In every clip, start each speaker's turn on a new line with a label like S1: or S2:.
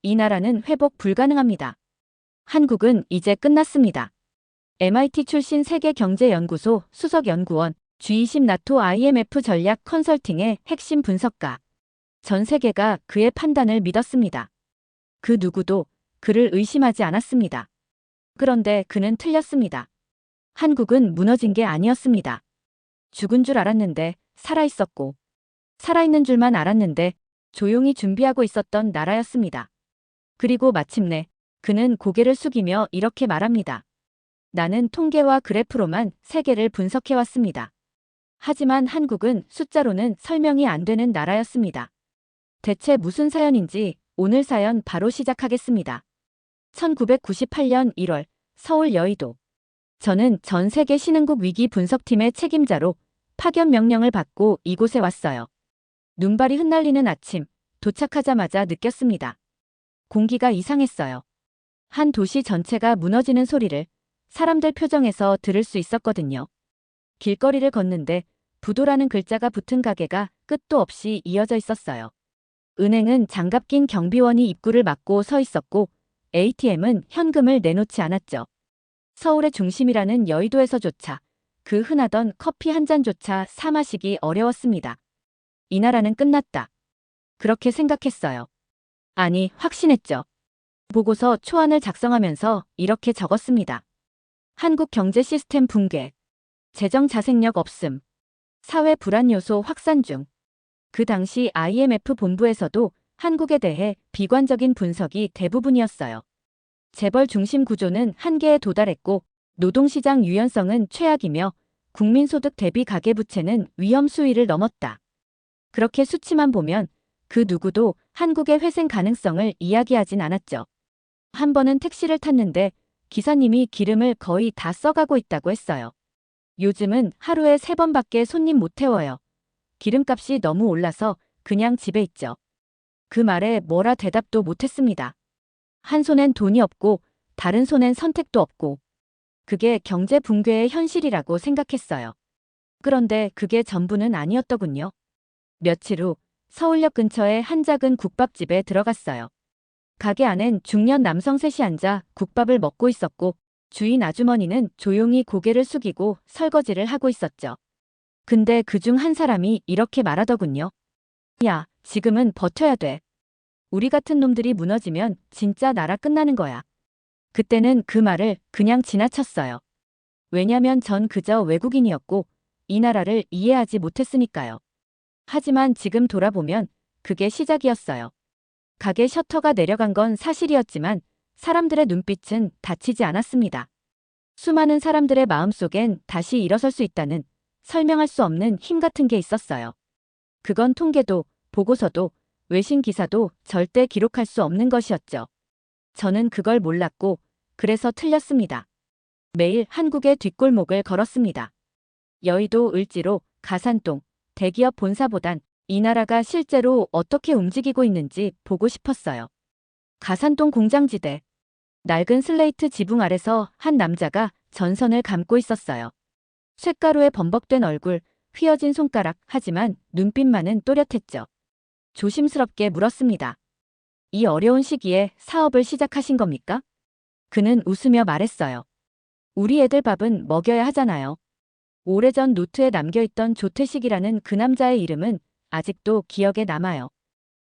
S1: 이 나라는 회복 불가능합니다. 한국은 이제 끝났습니다. MIT 출신 세계경제연구소 수석연구원, G20 나토 IMF 전략 컨설팅의 핵심 분석가. 전 세계가 그의 판단을 믿었습니다. 그 누구도 그를 의심하지 않았습니다. 그런데 그는 틀렸습니다. 한국은 무너진 게 아니었습니다. 죽은 줄 알았는데 살아있었고, 살아있는 줄만 알았는데 조용히 준비하고 있었던 나라였습니다. 그리고 마침내 그는 고개를 숙이며 이렇게 말합니다. 나는 통계와 그래프로만 세계를 분석해왔습니다. 하지만 한국은 숫자로는 설명이 안 되는 나라였습니다. 대체 무슨 사연인지 오늘 사연 바로 시작하겠습니다. 1998년 1월 서울 여의도. 저는 전 세계 신흥국 위기 분석팀의 책임자로 파견 명령을 받고 이곳에 왔어요. 눈발이 흩날리는 아침, 도착하자마자 느꼈습니다. 공기가 이상했어요. 한 도시 전체가 무너지는 소리를 사람들 표정에서 들을 수 있었거든요. 길거리를 걷는데 부도라는 글자가 붙은 가게가 끝도 없이 이어져 있었어요. 은행은 장갑 낀 경비원이 입구를 막고 서 있었고 ATM은 현금을 내놓지 않았죠. 서울의 중심이라는 여의도에서조차 그 흔하던 커피 한 잔조차 사 마시기 어려웠습니다. 이 나라는 끝났다. 그렇게 생각했어요. 아니, 확신했죠. 보고서 초안을 작성하면서 이렇게 적었습니다. 한국 경제 시스템 붕괴, 재정 자생력 없음, 사회 불안 요소 확산 중. 그 당시 IMF 본부에서도 한국에 대해 비관적인 분석이 대부분이었어요. 재벌 중심 구조는 한계에 도달했고 노동시장 유연성은 최악이며 국민소득 대비 가계부채는 위험 수위를 넘었다. 그렇게 수치만 보면 그 누구도 한국의 회생 가능성을 이야기하진 않았죠. 한 번은 택시를 탔는데 기사님이 기름을 거의 다 써가고 있다고 했어요. 요즘은 하루에 3번밖에 손님 못 태워요. 기름값이 너무 올라서 그냥 집에 있죠. 그 말에 뭐라 대답도 못했습니다. 한 손엔 돈이 없고 다른 손엔 선택도 없고 그게 경제 붕괴의 현실이라고 생각했어요. 그런데 그게 전부는 아니었더군요. 며칠 후 서울역 근처의 한 작은 국밥집에 들어갔어요. 가게 안엔 중년 남성 셋이 앉아 국밥을 먹고 있었고 주인 아주머니는 조용히 고개를 숙이고 설거지를 하고 있었죠. 근데 그중 한 사람이 이렇게 말하더군요. 야, 지금은 버텨야 돼. 우리 같은 놈들이 무너지면 진짜 나라 끝나는 거야. 그때는 그 말을 그냥 지나쳤어요. 왜냐면 전 그저 외국인이었고 이 나라를 이해하지 못했으니까요. 하지만 지금 돌아보면 그게 시작이었어요. 가게 셔터가 내려간 건 사실이었지만 사람들의 눈빛은 닫히지 않았습니다. 수많은 사람들의 마음속엔 다시 일어설 수 있다는 설명할 수 없는 힘 같은 게 있었어요. 그건 통계도, 보고서도, 외신 기사도 절대 기록할 수 없는 것이었죠. 저는 그걸 몰랐고 그래서 틀렸습니다. 매일 한국의 뒷골목을 걸었습니다. 여의도 을지로, 가산동, 대기업 본사보단 이 나라가 실제로 어떻게 움직이고 있는지 보고 싶었어요. 가산동 공장지대. 낡은 슬레이트 지붕 아래서 한 남자가 전선을 감고 있었어요. 쇳가루에 범벅된 얼굴, 휘어진 손가락, 하지만 눈빛만은 또렷했죠. 조심스럽게 물었습니다. 이 어려운 시기에 사업을 시작하신 겁니까? 그는 웃으며 말했어요. 우리 애들 밥은 먹여야 하잖아요. 오래전 노트에 남겨있던 조태식이라는 그 남자의 이름은 아직도 기억에 남아요.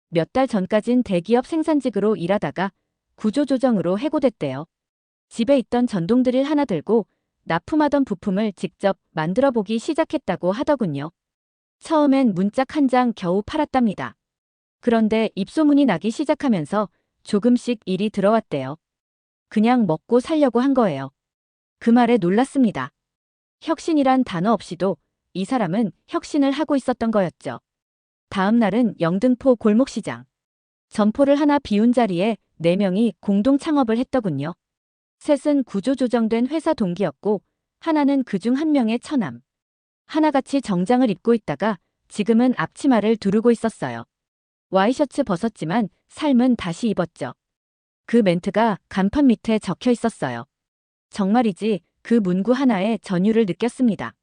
S1: 몇 달 전까진 대기업 생산직으로 일하다가 구조조정으로 해고됐대요. 집에 있던 전동드릴 하나 들고 납품하던 부품을 직접 만들어 보기 시작했다고 하더군요. 처음엔 문짝 한 장 겨우 팔았답니다. 그런데 입소문이 나기 시작하면서 조금씩 일이 들어왔대요. 그냥 먹고 살려고 한 거예요. 그 말에 놀랐습니다. 혁신이란 단어 없이도 이 사람은 혁신을 하고 있었던 거였죠. 다음 날은 영등포 골목시장. 점포를 하나 비운 자리에 4명이 공동 창업을 했더군요. 셋은 구조조정된 회사 동기였고 하나는 그중 한 명의 처남. 하나같이 정장을 입고 있다가 지금은 앞치마를 두르고 있었어요. 와이셔츠 벗었지만 삶은 다시 입었죠. 그 멘트가 간판 밑에 적혀 있었어요. 정말이지 그 문구 하나에 전율을 느꼈습니다.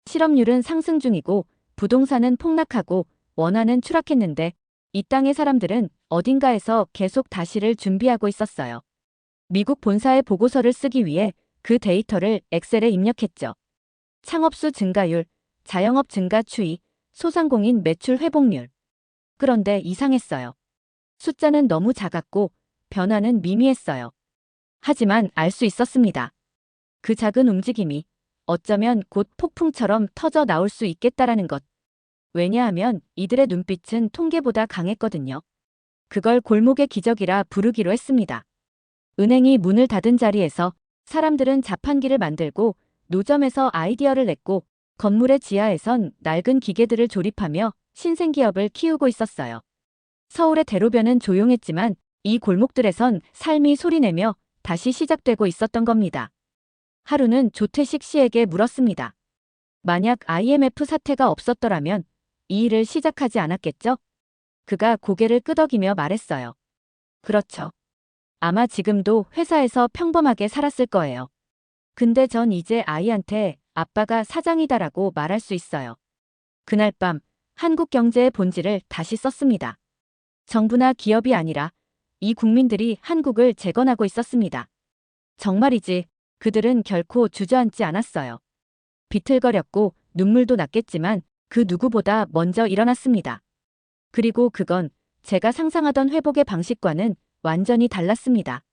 S1: 실업률은 상승 중이고 부동산은 폭락하고 원화는 추락했는데 이 땅의 사람들은 어딘가에서 계속 다시를 준비하고 있었어요. 미국 본사의 보고서를 쓰기 위해 그 데이터를 엑셀에 입력했죠. 창업수 증가율, 자영업 증가 추이, 소상공인 매출 회복률. 그런데 이상했어요. 숫자는 너무 작았고 변화는 미미했어요. 하지만 알 수 있었습니다. 그 작은 움직임이 어쩌면 곧 폭풍처럼 터져 나올 수 있겠다라는 것. 왜냐하면 이들의 눈빛은 통계보다 강했거든요. 그걸 골목의 기적이라 부르기로 했습니다. 은행이 문을 닫은 자리에서 사람들은 자판기를 만들고 노점에서 아이디어를 냈고 건물의 지하에선 낡은 기계들을 조립하며 신생기업을 키우고 있었어요. 서울의 대로변은 조용했지만 이 골목들에선 삶이 소리내며 다시 시작되고 있었던 겁니다. 하루는 조태식 씨에게 물었습니다. 만약 IMF 사태가 없었더라면 이 일을 시작하지 않았겠죠? 그가 고개를 끄덕이며 말했어요. 그렇죠. 아마 지금도 회사에서 평범하게 살았을 거예요. 근데 전 이제 아이한테 아빠가 사장이다라고 말할 수 있어요. 그날 밤 한국 경제의 본질을 다시 썼습니다. 정부나 기업이 아니라 이 국민들이 한국을 재건하고 있었습니다. 정말이지 그들은 결코 주저앉지 않았어요. 비틀거렸고 눈물도 났겠지만 그 누구보다 먼저 일어났습니다. 그리고 그건 제가 상상하던 회복의 방식과는 완전히 달랐습니다.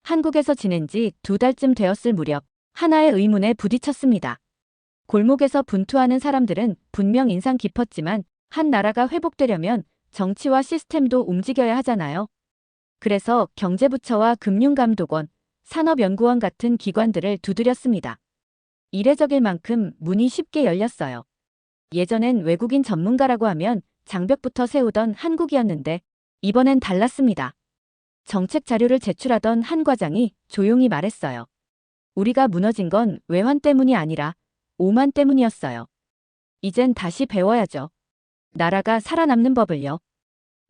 S1: 한국에서 지낸 지 2달쯤 되었을 무렵 하나의 의문에 부딪혔습니다. 골목에서 분투하는 사람들은 분명 인상 깊었지만 한 나라가 회복되려면 정치와 시스템도 움직여야 하잖아요. 그래서 경제부처와 금융감독원, 산업연구원 같은 기관들을 두드렸습니다. 이례적일 만큼 문이 쉽게 열렸어요. 예전엔 외국인 전문가라고 하면 장벽부터 세우던 한국이었는데 이번엔 달랐습니다. 정책 자료를 제출하던 한 과장이 조용히 말했어요. 우리가 무너진 건 외환 때문이 아니라 오만 때문이었어요. 이젠 다시 배워야죠. 나라가 살아남는 법을요.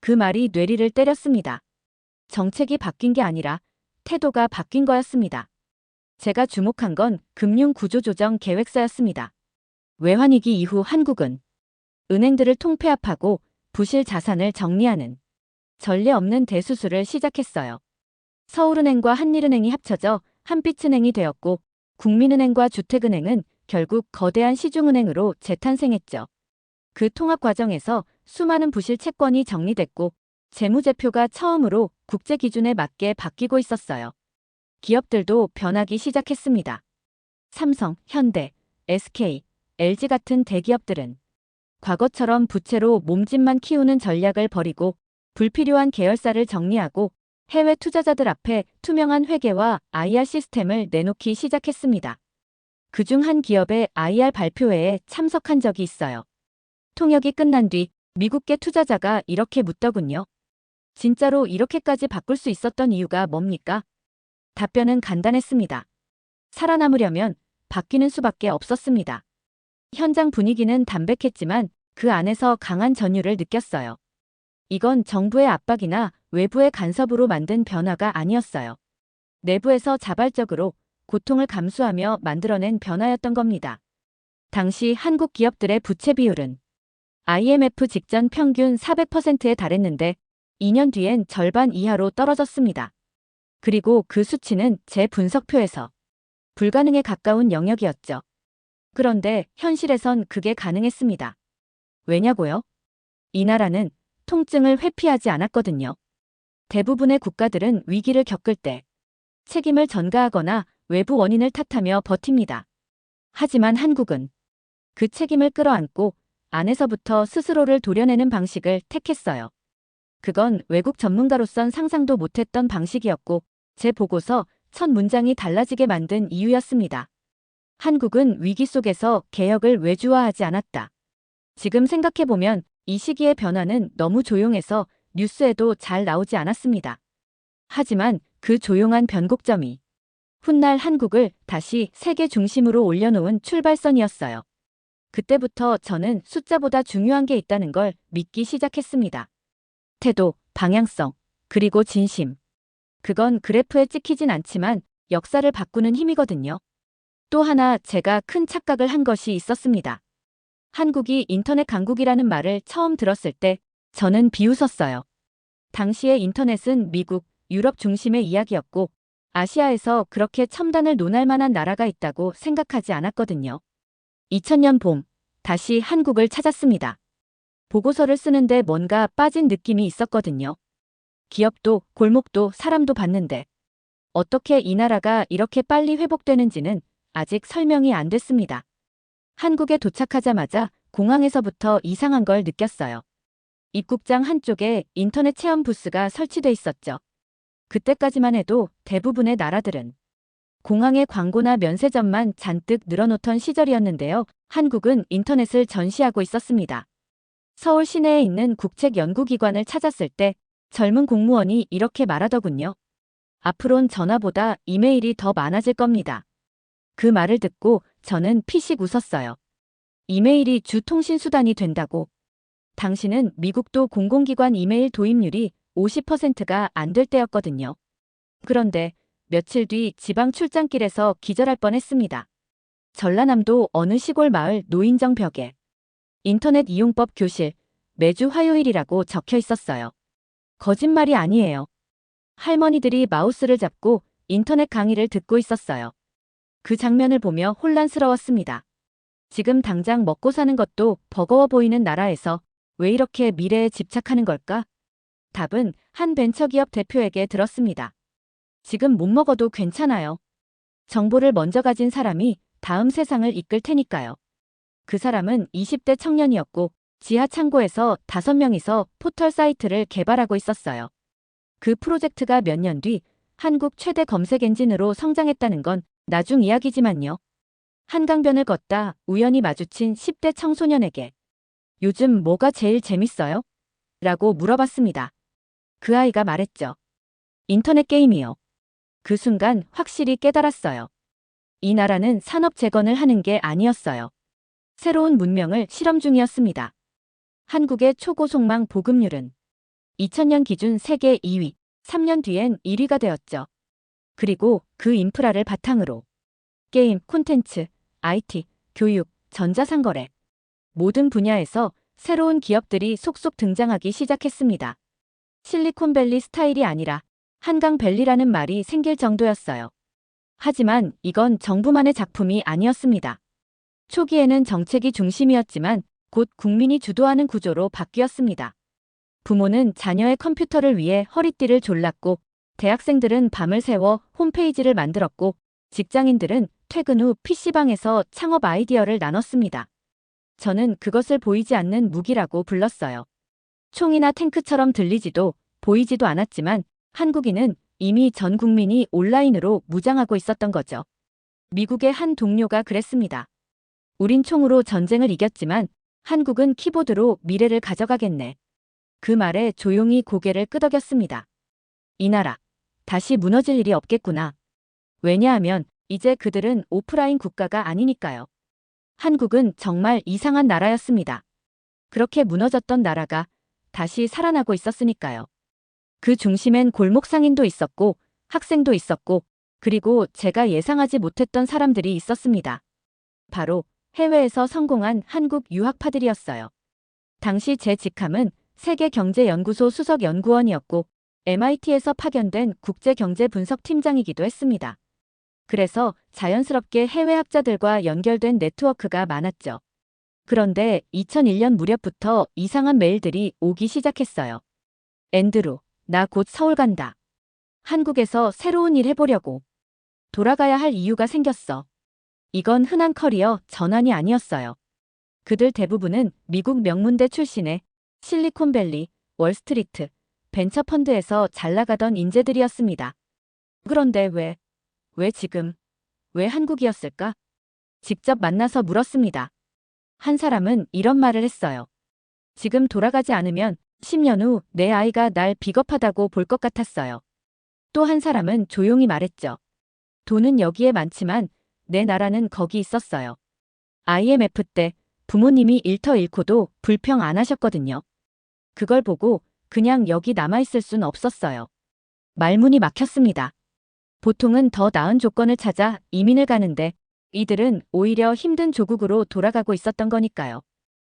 S1: 그 말이 뇌리를 때렸습니다. 정책이 바뀐 게 아니라 태도가 바뀐 거였습니다. 제가 주목한 건 금융구조조정 계획서였습니다. 외환위기 이후 한국은 은행들을 통폐합하고 부실 자산을 정리하는 전례 없는 대수술을 시작했어요. 서울은행과 한일은행이 합쳐져 한빛은행이 되었고 국민은행과 주택은행은 결국 거대한 시중은행으로 재탄생했죠. 그 통합 과정에서 수많은 부실 채권이 정리됐고 재무제표가 처음으로 국제 기준에 맞게 바뀌고 있었어요. 기업들도 변하기 시작했습니다. 삼성, 현대, SK, LG 같은 대기업들은 과거처럼 부채로 몸집만 키우는 전략을 버리고 불필요한 계열사를 정리하고 해외 투자자들 앞에 투명한 회계와 IR 시스템을 내놓기 시작했습니다. 그중 한 기업의 IR 발표회에 참석한 적이 있어요. 통역이 끝난 뒤 미국계 투자자가 이렇게 묻더군요. 진짜로 이렇게까지 바꿀 수 있었던 이유가 뭡니까? 답변은 간단했습니다. 살아남으려면 바뀌는 수밖에 없었습니다. 현장 분위기는 담백했지만 그 안에서 강한 전율을 느꼈어요. 이건 정부의 압박이나 외부의 간섭으로 만든 변화가 아니었어요. 내부에서 자발적으로 고통을 감수하며 만들어낸 변화였던 겁니다. 당시 한국 기업들의 부채 비율은 IMF 직전 평균 400%에 달했는데 2년 뒤엔 절반 이하로 떨어졌습니다. 그리고 그 수치는 제 분석표에서 불가능에 가까운 영역이었죠. 그런데 현실에선 그게 가능했습니다. 왜냐고요? 이 나라는 통증을 회피하지 않았거든요. 대부분의 국가들은 위기를 겪을 때 책임을 전가하거나 외부 원인을 탓하며 버팁니다. 하지만 한국은 그 책임을 끌어안고 안에서부터 스스로를 도려내는 방식을 택했어요. 그건 외국 전문가로선 상상도 못했던 방식이었고 제 보고서 첫 문장이 달라지게 만든 이유였습니다. 한국은 위기 속에서 개혁을 외주화하지 않았다. 지금 생각해보면 이 시기의 변화는 너무 조용해서 뉴스에도 잘 나오지 않았습니다. 하지만 그 조용한 변곡점이 훗날 한국을 다시 세계 중심으로 올려놓은 출발선이었어요. 그때부터 저는 숫자보다 중요한 게 있다는 걸 믿기 시작했습니다. 태도, 방향성, 그리고 진심. 그건 그래프에 찍히진 않지만 역사를 바꾸는 힘이거든요. 또 하나 제가 큰 착각을 한 것이 있었습니다. 한국이 인터넷 강국이라는 말을 처음 들었을 때 저는 비웃었어요. 당시의 인터넷은 미국, 유럽 중심의 이야기였고 아시아에서 그렇게 첨단을 논할 만한 나라가 있다고 생각하지 않았거든요. 2000년 봄, 다시 한국을 찾았습니다. 보고서를 쓰는데 뭔가 빠진 느낌이 있었거든요. 기업도 골목도 사람도 봤는데 어떻게 이 나라가 이렇게 빨리 회복되는지는 아직 설명이 안 됐습니다. 한국에 도착하자마자 공항에서부터 이상한 걸 느꼈어요. 입국장 한쪽에 인터넷 체험 부스가 설치돼 있었죠. 그때까지만 해도 대부분의 나라들은 공항에 광고나 면세점만 잔뜩 늘어놓던 시절이었는데요. 한국은 인터넷을 전시하고 있었습니다. 서울 시내에 있는 국책연구기관을 찾았을 때 젊은 공무원이 이렇게 말하더군요. 앞으론 전화보다 이메일이 더 많아질 겁니다. 그 말을 듣고 저는 피식 웃었어요. 이메일이 주 통신 수단이 된다고. 당시는 미국도 공공기관 이메일 도입률이 50%가 안 될 때였거든요. 그런데 며칠 뒤 지방 출장길에서 기절할 뻔했습니다. 전라남도 어느 시골 마을 노인정 벽에 인터넷 이용법 교실 매주 화요일이라고 적혀 있었어요. 거짓말이 아니에요. 할머니들이 마우스를 잡고 인터넷 강의를 듣고 있었어요. 그 장면을 보며 혼란스러웠습니다. 지금 당장 먹고 사는 것도 버거워 보이는 나라에서 왜 이렇게 미래에 집착하는 걸까? 답은 한 벤처기업 대표에게 들었습니다. 지금 못 먹어도 괜찮아요. 정보를 먼저 가진 사람이 다음 세상을 이끌 테니까요. 그 사람은 20대 청년이었고 지하 창고에서 5명이서 포털 사이트를 개발하고 있었어요. 그 프로젝트가 몇 년 뒤 한국 최대 검색 엔진으로 성장했다는 건 나중 이야기지만요. 한강변을 걷다 우연히 마주친 10대 청소년에게 요즘 뭐가 제일 재밌어요? 라고 물어봤습니다. 그 아이가 말했죠. 인터넷 게임이요. 그 순간 확실히 깨달았어요. 이 나라는 산업 재건을 하는 게 아니었어요. 새로운 문명을 실험 중이었습니다. 한국의 초고속망 보급률은 2000년 기준 세계 2위, 3년 뒤엔 1위가 되었죠. 그리고 그 인프라를 바탕으로 게임, 콘텐츠, IT, 교육, 전자상거래 모든 분야에서 새로운 기업들이 속속 등장하기 시작했습니다. 실리콘밸리 스타일이 아니라 한강밸리라는 말이 생길 정도였어요. 하지만 이건 정부만의 작품이 아니었습니다. 초기에는 정책이 중심이었지만 곧 국민이 주도하는 구조로 바뀌었습니다. 부모는 자녀의 컴퓨터를 위해 허리띠를 졸랐고 대학생들은 밤을 새워 홈페이지를 만들었고 직장인들은 퇴근 후 PC방에서 창업 아이디어를 나눴습니다. 저는 그것을 보이지 않는 무기라고 불렀어요. 총이나 탱크처럼 들리지도 보이지도 않았지만 한국인은 이미 전 국민이 온라인으로 무장하고 있었던 거죠. 미국의 한 동료가 그랬습니다. 우린 총으로 전쟁을 이겼지만 한국은 키보드로 미래를 가져가겠네. 그 말에 조용히 고개를 끄덕였습니다. 이 나라, 다시 무너질 일이 없겠구나. 왜냐하면 이제 그들은 오프라인 국가가 아니니까요. 한국은 정말 이상한 나라였습니다. 그렇게 무너졌던 나라가 다시 살아나고 있었으니까요. 그 중심엔 골목 상인도 있었고 학생도 있었고 그리고 제가 예상하지 못했던 사람들이 있었습니다. 바로 해외에서 성공한 한국 유학파들이었어요. 당시 제 직함은 세계경제연구소 수석연구원이었고 MIT에서 파견된 국제경제분석팀장이기도 했습니다. 그래서 자연스럽게 해외 학자들과 연결된 네트워크가 많았죠. 그런데 2001년 무렵부터 이상한 메일들이 오기 시작했어요. 앤드루, 나 곧 서울 간다. 한국에서 새로운 일 해보려고. 돌아가야 할 이유가 생겼어. 이건 흔한 커리어 전환이 아니었어요. 그들 대부분은 미국 명문대 출신의 실리콘밸리, 월스트리트, 벤처펀드에서 잘나가던 인재들이었습니다. 그런데 왜 지금, 왜 한국이었을까? 직접 만나서 물었습니다. 한 사람은 이런 말을 했어요. 지금 돌아가지 않으면 10년 후 내 아이가 날 비겁하다고 볼 것 같았어요. 또 한 사람은 조용히 말했죠. 돈은 여기에 많지만 내 나라는 거기 있었어요. IMF 때 부모님이 일터 잃고도 불평 안 하셨거든요. 그걸 보고 그냥 여기 남아있을 순 없었어요. 말문이 막혔습니다. 보통은 더 나은 조건을 찾아 이민을 가는데 이들은 오히려 힘든 조국으로 돌아가고 있었던 거니까요.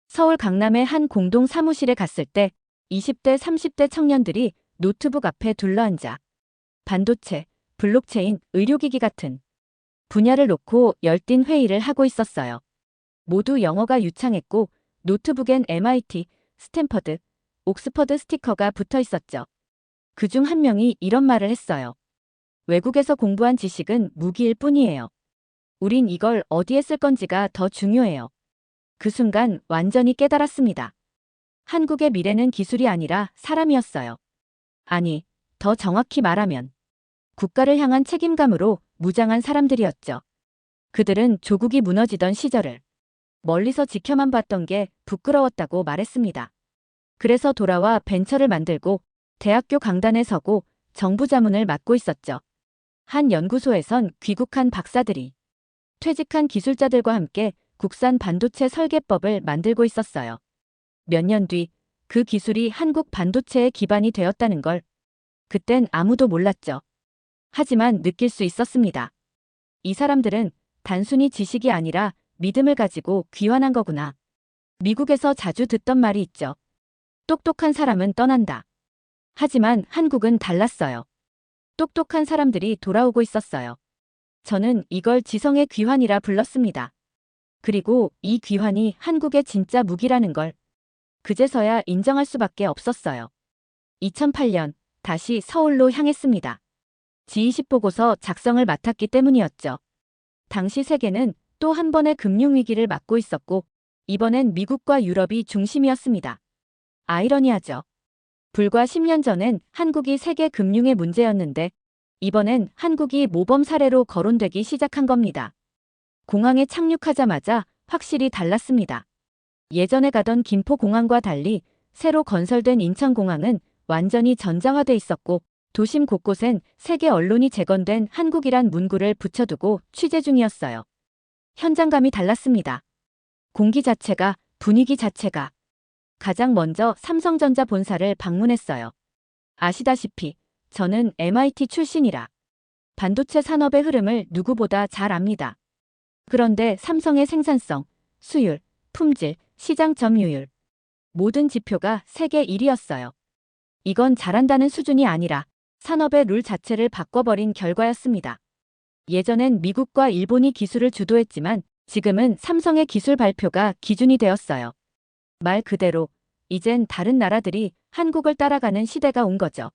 S1: 서울 강남의 한 공동 사무실에 갔을 때 20대, 30대 청년들이 노트북 앞에 둘러앉아 반도체, 블록체인, 의료기기 같은 분야를 놓고 열띤 회의를 하고 있었어요. 모두 영어가 유창했고 노트북엔 MIT, 스탠퍼드, 옥스퍼드 스티커가 붙어 있었죠. 그중 한 명이 이런 말을 했어요. 외국에서 공부한 지식은 무기일 뿐이에요. 우린 이걸 어디에 쓸 건지가 더 중요해요. 그 순간 완전히 깨달았습니다. 한국의 미래는 기술이 아니라 사람이었어요. 아니, 더 정확히 말하면 국가를 향한 책임감으로 무장한 사람들이었죠. 그들은 조국이 무너지던 시절을 멀리서 지켜만 봤던 게 부끄러웠다고 말했습니다. 그래서 돌아와 벤처를 만들고 대학교 강단에 서고 정부 자문을 맡고 있었죠. 한 연구소에선 귀국한 박사들이 퇴직한 기술자들과 함께 국산 반도체 설계법을 만들고 있었어요. 몇 년 뒤 그 기술이 한국 반도체의 기반이 되었다는 걸 그땐 아무도 몰랐죠. 하지만 느낄 수 있었습니다. 이 사람들은 단순히 지식이 아니라 믿음을 가지고 귀환한 거구나. 미국에서 자주 듣던 말이 있죠. 똑똑한 사람은 떠난다. 하지만 한국은 달랐어요. 똑똑한 사람들이 돌아오고 있었어요. 저는 이걸 지성의 귀환이라 불렀습니다. 그리고 이 귀환이 한국의 진짜 무기라는 걸 그제서야 인정할 수밖에 없었어요. 2008년 다시 서울로 향했습니다. G20 보고서 작성을 맡았기 때문이었죠. 당시 세계는 또 한 번의 금융위기를 맞고 있었고 이번엔 미국과 유럽이 중심이었습니다. 아이러니하죠. 불과 10년 전엔 한국이 세계 금융의 문제였는데 이번엔 한국이 모범 사례로 거론되기 시작한 겁니다. 공항에 착륙하자마자 확실히 달랐습니다. 예전에 가던 김포공항과 달리 새로 건설된 인천공항은 완전히 전장화돼 있었고 도심 곳곳엔 세계 언론이 재건된 한국이란 문구를 붙여두고 취재 중이었어요. 현장감이 달랐습니다. 공기 자체가, 분위기 자체가. 가장 먼저 삼성전자 본사를 방문했어요. 아시다시피 저는 MIT 출신이라 반도체 산업의 흐름을 누구보다 잘 압니다. 그런데 삼성의 생산성, 수율, 품질, 시장 점유율 모든 지표가 세계 1위였어요. 이건 잘한다는 수준이 아니라 산업의 룰 자체를 바꿔버린 결과였습니다. 예전엔 미국과 일본이 기술을 주도했지만 지금은 삼성의 기술 발표가 기준이 되었어요. 말 그대로 이젠 다른 나라들이 한국을 따라가는 시대가 온 거죠.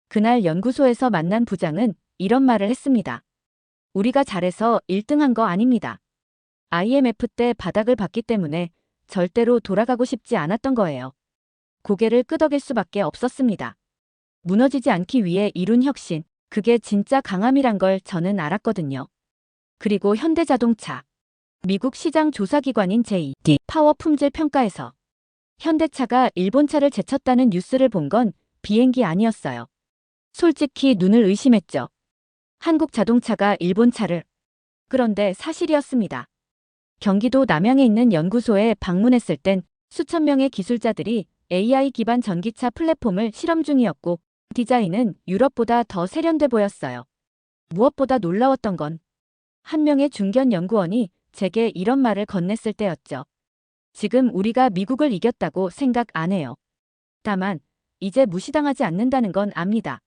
S1: 그날 연구소에서 만난 부장은 이런 말을 했습니다. 우리가 잘해서 1등한 거 아닙니다. IMF 때 바닥을 봤기 때문에 절대로 돌아가고 싶지 않았던 거예요. 고개를 끄덕일 수밖에 없었습니다. 무너지지 않기 위해 이룬 혁신, 그게 진짜 강함이란 걸 저는 알았거든요. 그리고 현대자동차, 미국 시장 조사기관인 J.D. 파워 품질 평가에서 현대차가 일본차를 제쳤다는 뉴스를 본 건 비행기 아니었어요. 솔직히 눈을 의심했죠. 한국 자동차가 일본차를. 그런데 사실이었습니다. 경기도 남양에 있는 연구소에 방문했을 땐 수천 명의 기술자들이 AI 기반 전기차 플랫폼을 실험 중이었고 디자인은 유럽보다 더 세련돼 보였어요. 무엇보다 놀라웠던 건 한 명의 중견 연구원이 제게 이런 말을 건넸을 때였죠. 지금 우리가 미국을 이겼다고 생각 안 해요. 다만 이제 무시당하지 않는다는 건 압니다.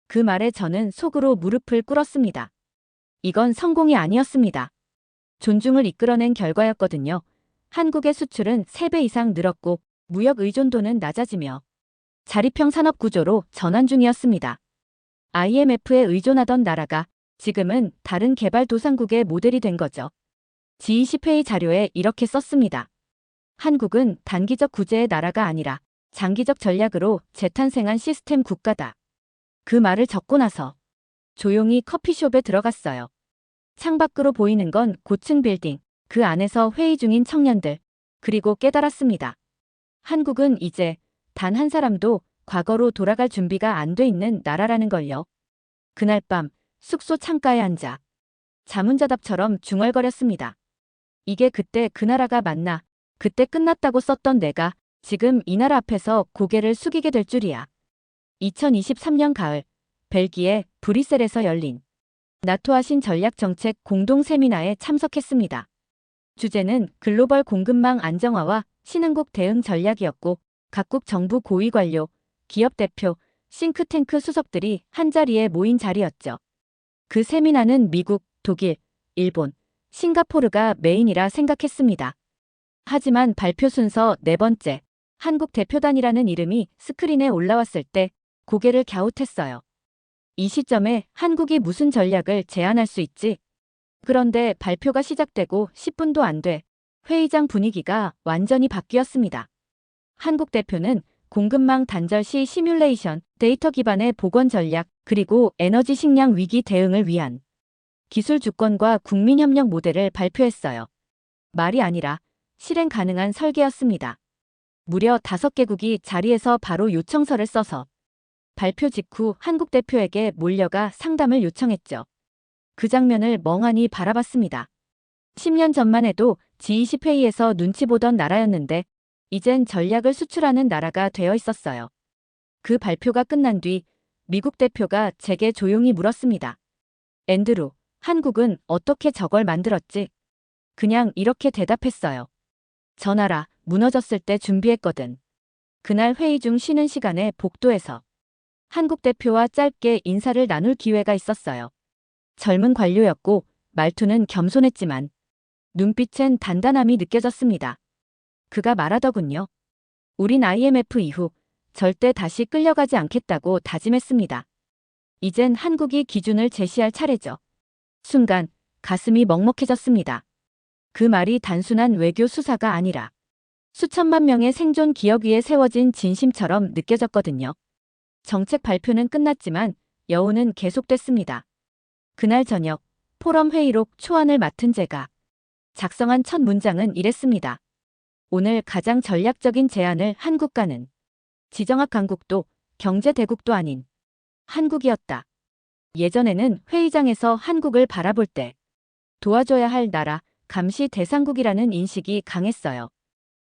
S1: 그 말에 저는 속으로 무릎을 꿇었습니다. 이건 성공이 아니었습니다. 존중을 이끌어낸 결과였거든요. 한국의 수출은 3배 이상 늘었고 무역 의존도는 낮아지며 자립형 산업 구조로 전환 중이었습니다. IMF에 의존하던 나라가 지금은 다른 개발도상국의 모델이 된 거죠. G20 회의 자료에 이렇게 썼습니다. 한국은 단기적 구제의 나라가 아니라 장기적 전략으로 재탄생한 시스템 국가다. 그 말을 적고 나서 조용히 커피숍에 들어갔어요. 창밖으로 보이는 건 고층 빌딩, 그 안에서 회의 중인 청년들, 그리고 깨달았습니다. 한국은 이제 단 한 사람도 과거로 돌아갈 준비가 안 돼 있는 나라라는 걸요. 그날 밤 숙소 창가에 앉아 자문자답처럼 중얼거렸습니다. 이게 그때 그 나라가 맞나, 그때 끝났다고 썼던 내가 지금 이 나라 앞에서 고개를 숙이게 될 줄이야. 2023년 가을, 벨기에 브뤼셀에서 열린 나토아신 전략정책 공동 세미나에 참석했습니다. 주제는 글로벌 공급망 안정화와 신흥국 대응 전략이었고 각국 정부 고위 관료, 기업 대표, 싱크탱크 수석들이 한자리에 모인 자리였죠. 그 세미나는 미국, 독일, 일본, 싱가포르가 메인이라 생각했습니다. 하지만 발표 순서 네 번째, 한국 대표단이라는 이름이 스크린에 올라왔을 때 고개를 갸웃했어요. 이 시점에 한국이 무슨 전략을 제안할 수 있지? 그런데 발표가 시작되고 10분도 안 돼 회의장 분위기가 완전히 바뀌었습니다. 한국 대표는 공급망 단절 시 시뮬레이션, 데이터 기반의 보건 전략, 그리고 에너지 식량 위기 대응을 위한 기술 주권과 국민 협력 모델을 발표했어요. 말이 아니라 실행 가능한 설계였습니다. 무려 5개국이 자리에서 바로 요청서를 써서 발표 직후 한국 대표에게 몰려가 상담을 요청했죠. 그 장면을 멍하니 바라봤습니다. 10년 전만 해도 G20 회의에서 눈치 보던 나라였는데 이젠 전략을 수출하는 나라가 되어 있었어요. 그 발표가 끝난 뒤 미국 대표가 제게 조용히 물었습니다. 앤드루, 한국은 어떻게 저걸 만들었지? 그냥 이렇게 대답했어요. 저 나라 무너졌을 때 준비했거든. 그날 회의 중 쉬는 시간에 복도에서 한국 대표와 짧게 인사를 나눌 기회가 있었어요. 젊은 관료였고 말투는 겸손했지만 눈빛엔 단단함이 느껴졌습니다. 그가 말하더군요. 우린 IMF 이후 절대 다시 끌려가지 않겠다고 다짐했습니다. 이젠 한국이 기준을 제시할 차례죠. 순간 가슴이 먹먹해졌습니다. 그 말이 단순한 외교 수사가 아니라 수천만 명의 생존 기억 위에 세워진 진심처럼 느껴졌거든요. 정책 발표는 끝났지만 여운은 계속됐습니다. 그날 저녁 포럼 회의록 초안을 맡은 제가 작성한 첫 문장은 이랬습니다. 오늘 가장 전략적인 제안을 한국과는 지정학 강국도 경제 대국도 아닌 한국이었다. 예전에는 회의장에서 한국을 바라볼 때 도와줘야 할 나라, 감시 대상국이라는 인식이 강했어요.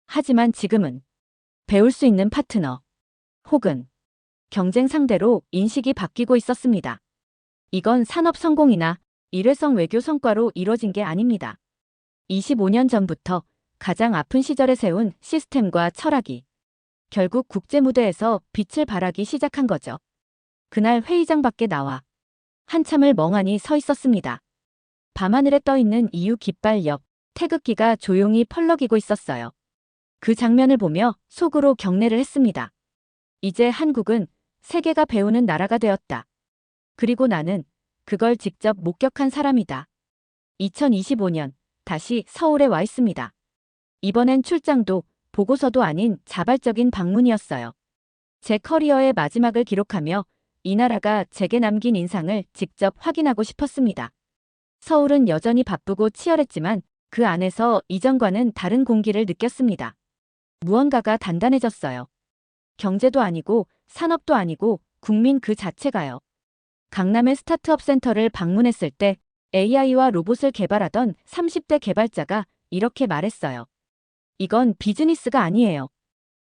S1: 하지만 지금은 배울 수 있는 파트너 혹은 경쟁 상대로 인식이 바뀌고 있었습니다. 이건 산업 성공이나 일회성 외교 성과로 이뤄진 게 아닙니다. 25년 전부터 가장 아픈 시절에 세운 시스템과 철학이 결국 국제 무대에서 빛을 발하기 시작한 거죠. 그날 회의장 밖에 나와 한참을 멍하니 서 있었습니다. 밤하늘에 떠있는 EU 깃발 옆 태극기가 조용히 펄럭이고 있었어요. 그 장면을 보며 속으로 경례를 했습니다. 이제 한국은 세계가 배우는 나라가 되었다. 그리고 나는 그걸 직접 목격한 사람이다. 2025년 다시 서울에 와 있습니다. 이번엔 출장도 보고서도 아닌 자발적인 방문이었어요. 제 커리어의 마지막을 기록하며 이 나라가 제게 남긴 인상을 직접 확인하고 싶었습니다. 서울은 여전히 바쁘고 치열했지만 그 안에서 이전과는 다른 공기를 느꼈습니다. 무언가가 단단해졌어요. 경제도 아니고 산업도 아니고 국민 그 자체가요. 강남의 스타트업 센터를 방문했을 때 AI와 로봇을 개발하던 30대 개발자가 이렇게 말했어요. 이건 비즈니스가 아니에요.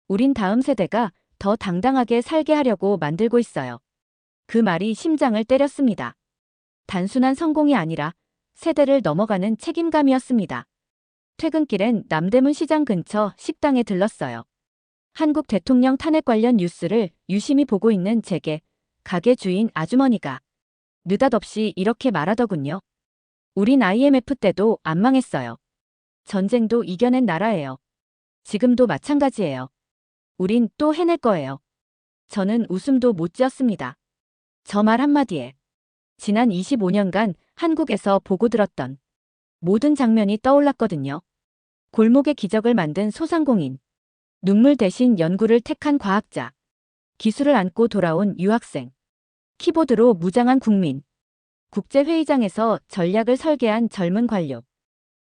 S1: 우린 다음 세대가 더 당당하게 살게 하려고 만들고 있어요. 그 말이 심장을 때렸습니다. 단순한 성공이 아니라 세대를 넘어가는 책임감이었습니다. 퇴근길엔 남대문 시장 근처 식당에 들렀어요. 한국 대통령 탄핵 관련 뉴스를 유심히 보고 있는 제게 가게 주인 아주머니가 느닷없이 이렇게 말하더군요. 우린 IMF 때도 안 망했어요. 전쟁도 이겨낸 나라예요. 지금도 마찬가지예요. 우린 또 해낼 거예요. 저는 웃음도 못 지었습니다. 저 말 한마디에 지난 25년간 한국에서 보고 들었던 모든 장면이 떠올랐거든요. 골목의 기적을 만든 소상공인, 눈물 대신 연구를 택한 과학자, 기술을 안고 돌아온 유학생, 키보드로 무장한 국민, 국제회의장에서 전략을 설계한 젊은 관료.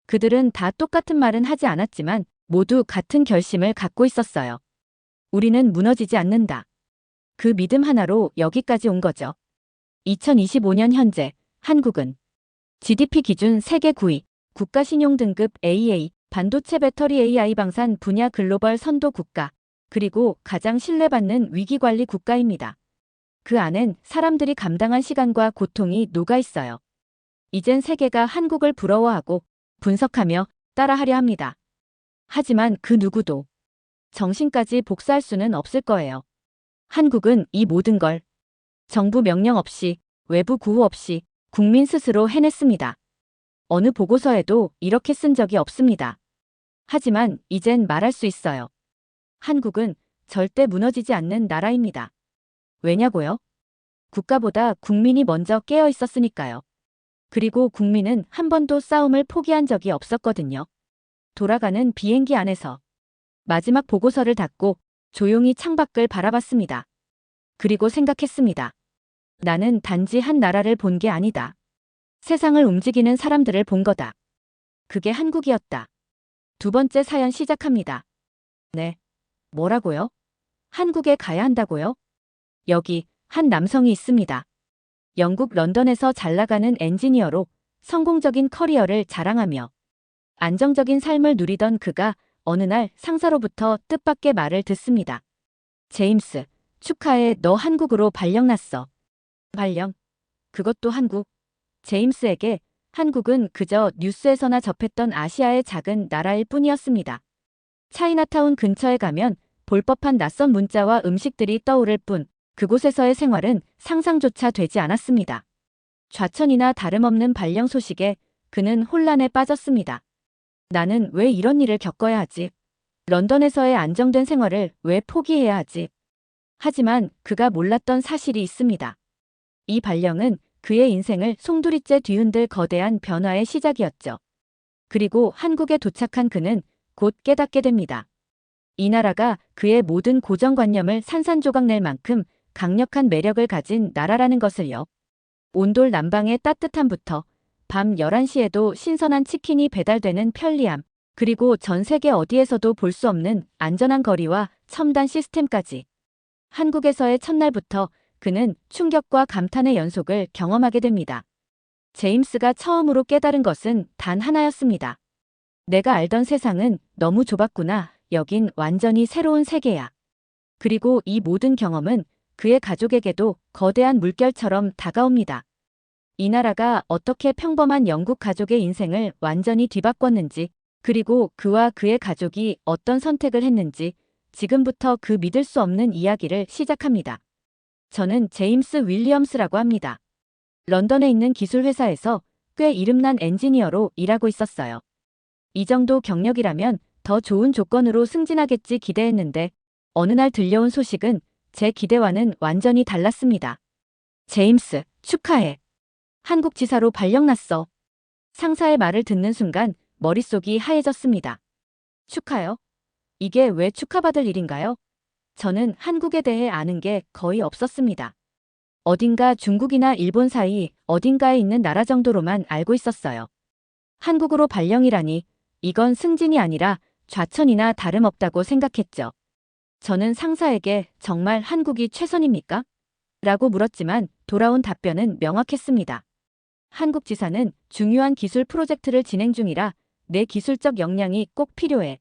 S1: 그들은 다 똑같은 말은 하지 않았지만 모두 같은 결심을 갖고 있었어요. 우리는 무너지지 않는다. 그 믿음 하나로 여기까지 온 거죠. 2025년 현재 한국은 GDP 기준 세계 9위, 국가신용 등급 AA, 반도체 배터리 AI 방산 분야 글로벌 선도 국가, 그리고 가장 신뢰받는 위기관리 국가입니다. 그 안엔 사람들이 감당한 시간과 고통이 녹아 있어요. 이젠 세계가 한국을 부러워하고 분석하며 따라하려 합니다. 하지만 그 누구도 정신까지 복사할 수는 없을 거예요. 한국은 이 모든 걸 정부 명령 없이, 외부 구호 없이 국민 스스로 해냈습니다. 어느 보고서에도 이렇게 쓴 적이 없습니다. 하지만 이젠 말할 수 있어요. 한국은 절대 무너지지 않는 나라입니다. 왜냐고요? 국가보다 국민이 먼저 깨어 있었으니까요. 그리고 국민은 한 번도 싸움을 포기한 적이 없었거든요. 돌아가는 비행기 안에서 마지막 보고서를 닫고 조용히 창밖을 바라봤습니다. 그리고 생각했습니다. 나는 단지 한 나라를 본 게 아니다. 세상을 움직이는 사람들을 본 거다. 그게 한국이었다. 두 번째 사연 시작합니다. 네. 뭐라고요? 한국에 가야 한다고요? 여기 한 남성이 있습니다. 영국 런던에서 잘 나가는 엔지니어로 성공적인 커리어를 자랑하며 안정적인 삶을 누리던 그가 어느 날 상사로부터 뜻밖의 말을 듣습니다. 제임스, 축하해. 너 한국으로 발령 났어. 발령? 그것도 한국? 제임스에게 한국은 그저 뉴스에서나 접했던 아시아의 작은 나라일 뿐이었습니다. 차이나타운 근처에 가면 볼 법한 낯선 문자와 음식들이 떠오를 뿐 그곳에서의 생활은 상상조차 되지 않았습니다. 좌천이나 다름없는 발령 소식에 그는 혼란에 빠졌습니다. 나는 왜 이런 일을 겪어야 하지? 런던에서의 안정된 생활을 왜 포기해야 하지? 하지만 그가 몰랐던 사실이 있습니다. 이 발령은 그의 인생을 송두리째 뒤흔들 거대한 변화의 시작이었죠. 그리고 한국에 도착한 그는 곧 깨닫게 됩니다. 이 나라가 그의 모든 고정관념을 산산조각낼 만큼 강력한 매력을 가진 나라라는 것을요. 온돌 난방의 따뜻함부터 밤 11시에도 신선한 치킨이 배달되는 편리함, 그리고 전 세계 어디에서도 볼 수 없는 안전한 거리와 첨단 시스템까지. 한국에서의 첫날부터 그는 충격과 감탄의 연속을 경험하게 됩니다. 제임스가 처음으로 깨달은 것은 단 하나였습니다. 내가 알던 세상은 너무 좁았구나. 여긴 완전히 새로운 세계야. 그리고 이 모든 경험은 그의 가족에게도 거대한 물결처럼 다가옵니다. 이 나라가 어떻게 평범한 영국 가족의 인생을 완전히 뒤바꿨는지, 그리고 그와 그의 가족이 어떤 선택을 했는지, 지금부터 그 믿을 수 없는 이야기를 시작합니다. 저는 제임스 윌리엄스라고 합니다. 런던에 있는 기술회사에서 꽤 이름난 엔지니어로 일하고 있었어요. 이 정도 경력이라면 더 좋은 조건으로 승진하겠지 기대했는데 어느 날 들려온 소식은 제 기대와는 완전히 달랐습니다. 제임스, 축하해. 한국 지사로 발령났어. 상사의 말을 듣는 순간 머릿속이 하얘졌습니다. 축하요? 이게 왜 축하받을 일인가요? 저는 한국에 대해 아는 게 거의 없었습니다. 어딘가 중국이나 일본 사이 어딘가에 있는 나라 정도로만 알고 있었어요. 한국으로 발령이라니 이건 승진이 아니라 좌천이나 다름없다고 생각했죠. 저는 상사에게 정말 한국이 최선입니까? 라고 물었지만 돌아온 답변은 명확했습니다. 한국 지사는 중요한 기술 프로젝트를 진행 중이라 내 기술적 역량이 꼭 필요해.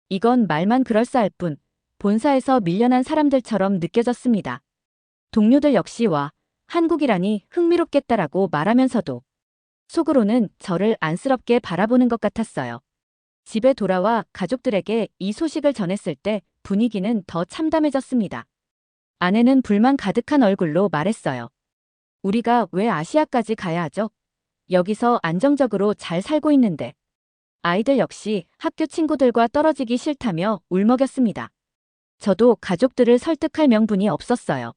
S1: 이건 말만 그럴싸할 뿐 본사에서 밀려난 사람들처럼 느껴졌습니다. 동료들 역시 와 한국이라니 흥미롭겠다라고 말하면서도 속으로는 저를 안쓰럽게 바라보는 것 같았어요. 집에 돌아와 가족들에게 이 소식을 전했을 때 분위기는 더 참담해졌습니다. 아내는 불만 가득한 얼굴로 말했어요. 우리가 왜 아시아까지 가야 하죠? 여기서 안정적으로 잘 살고 있는데. 아이들 역시 학교 친구들과 떨어지기 싫다며 울먹였습니다. 저도 가족들을 설득할 명분이 없었어요.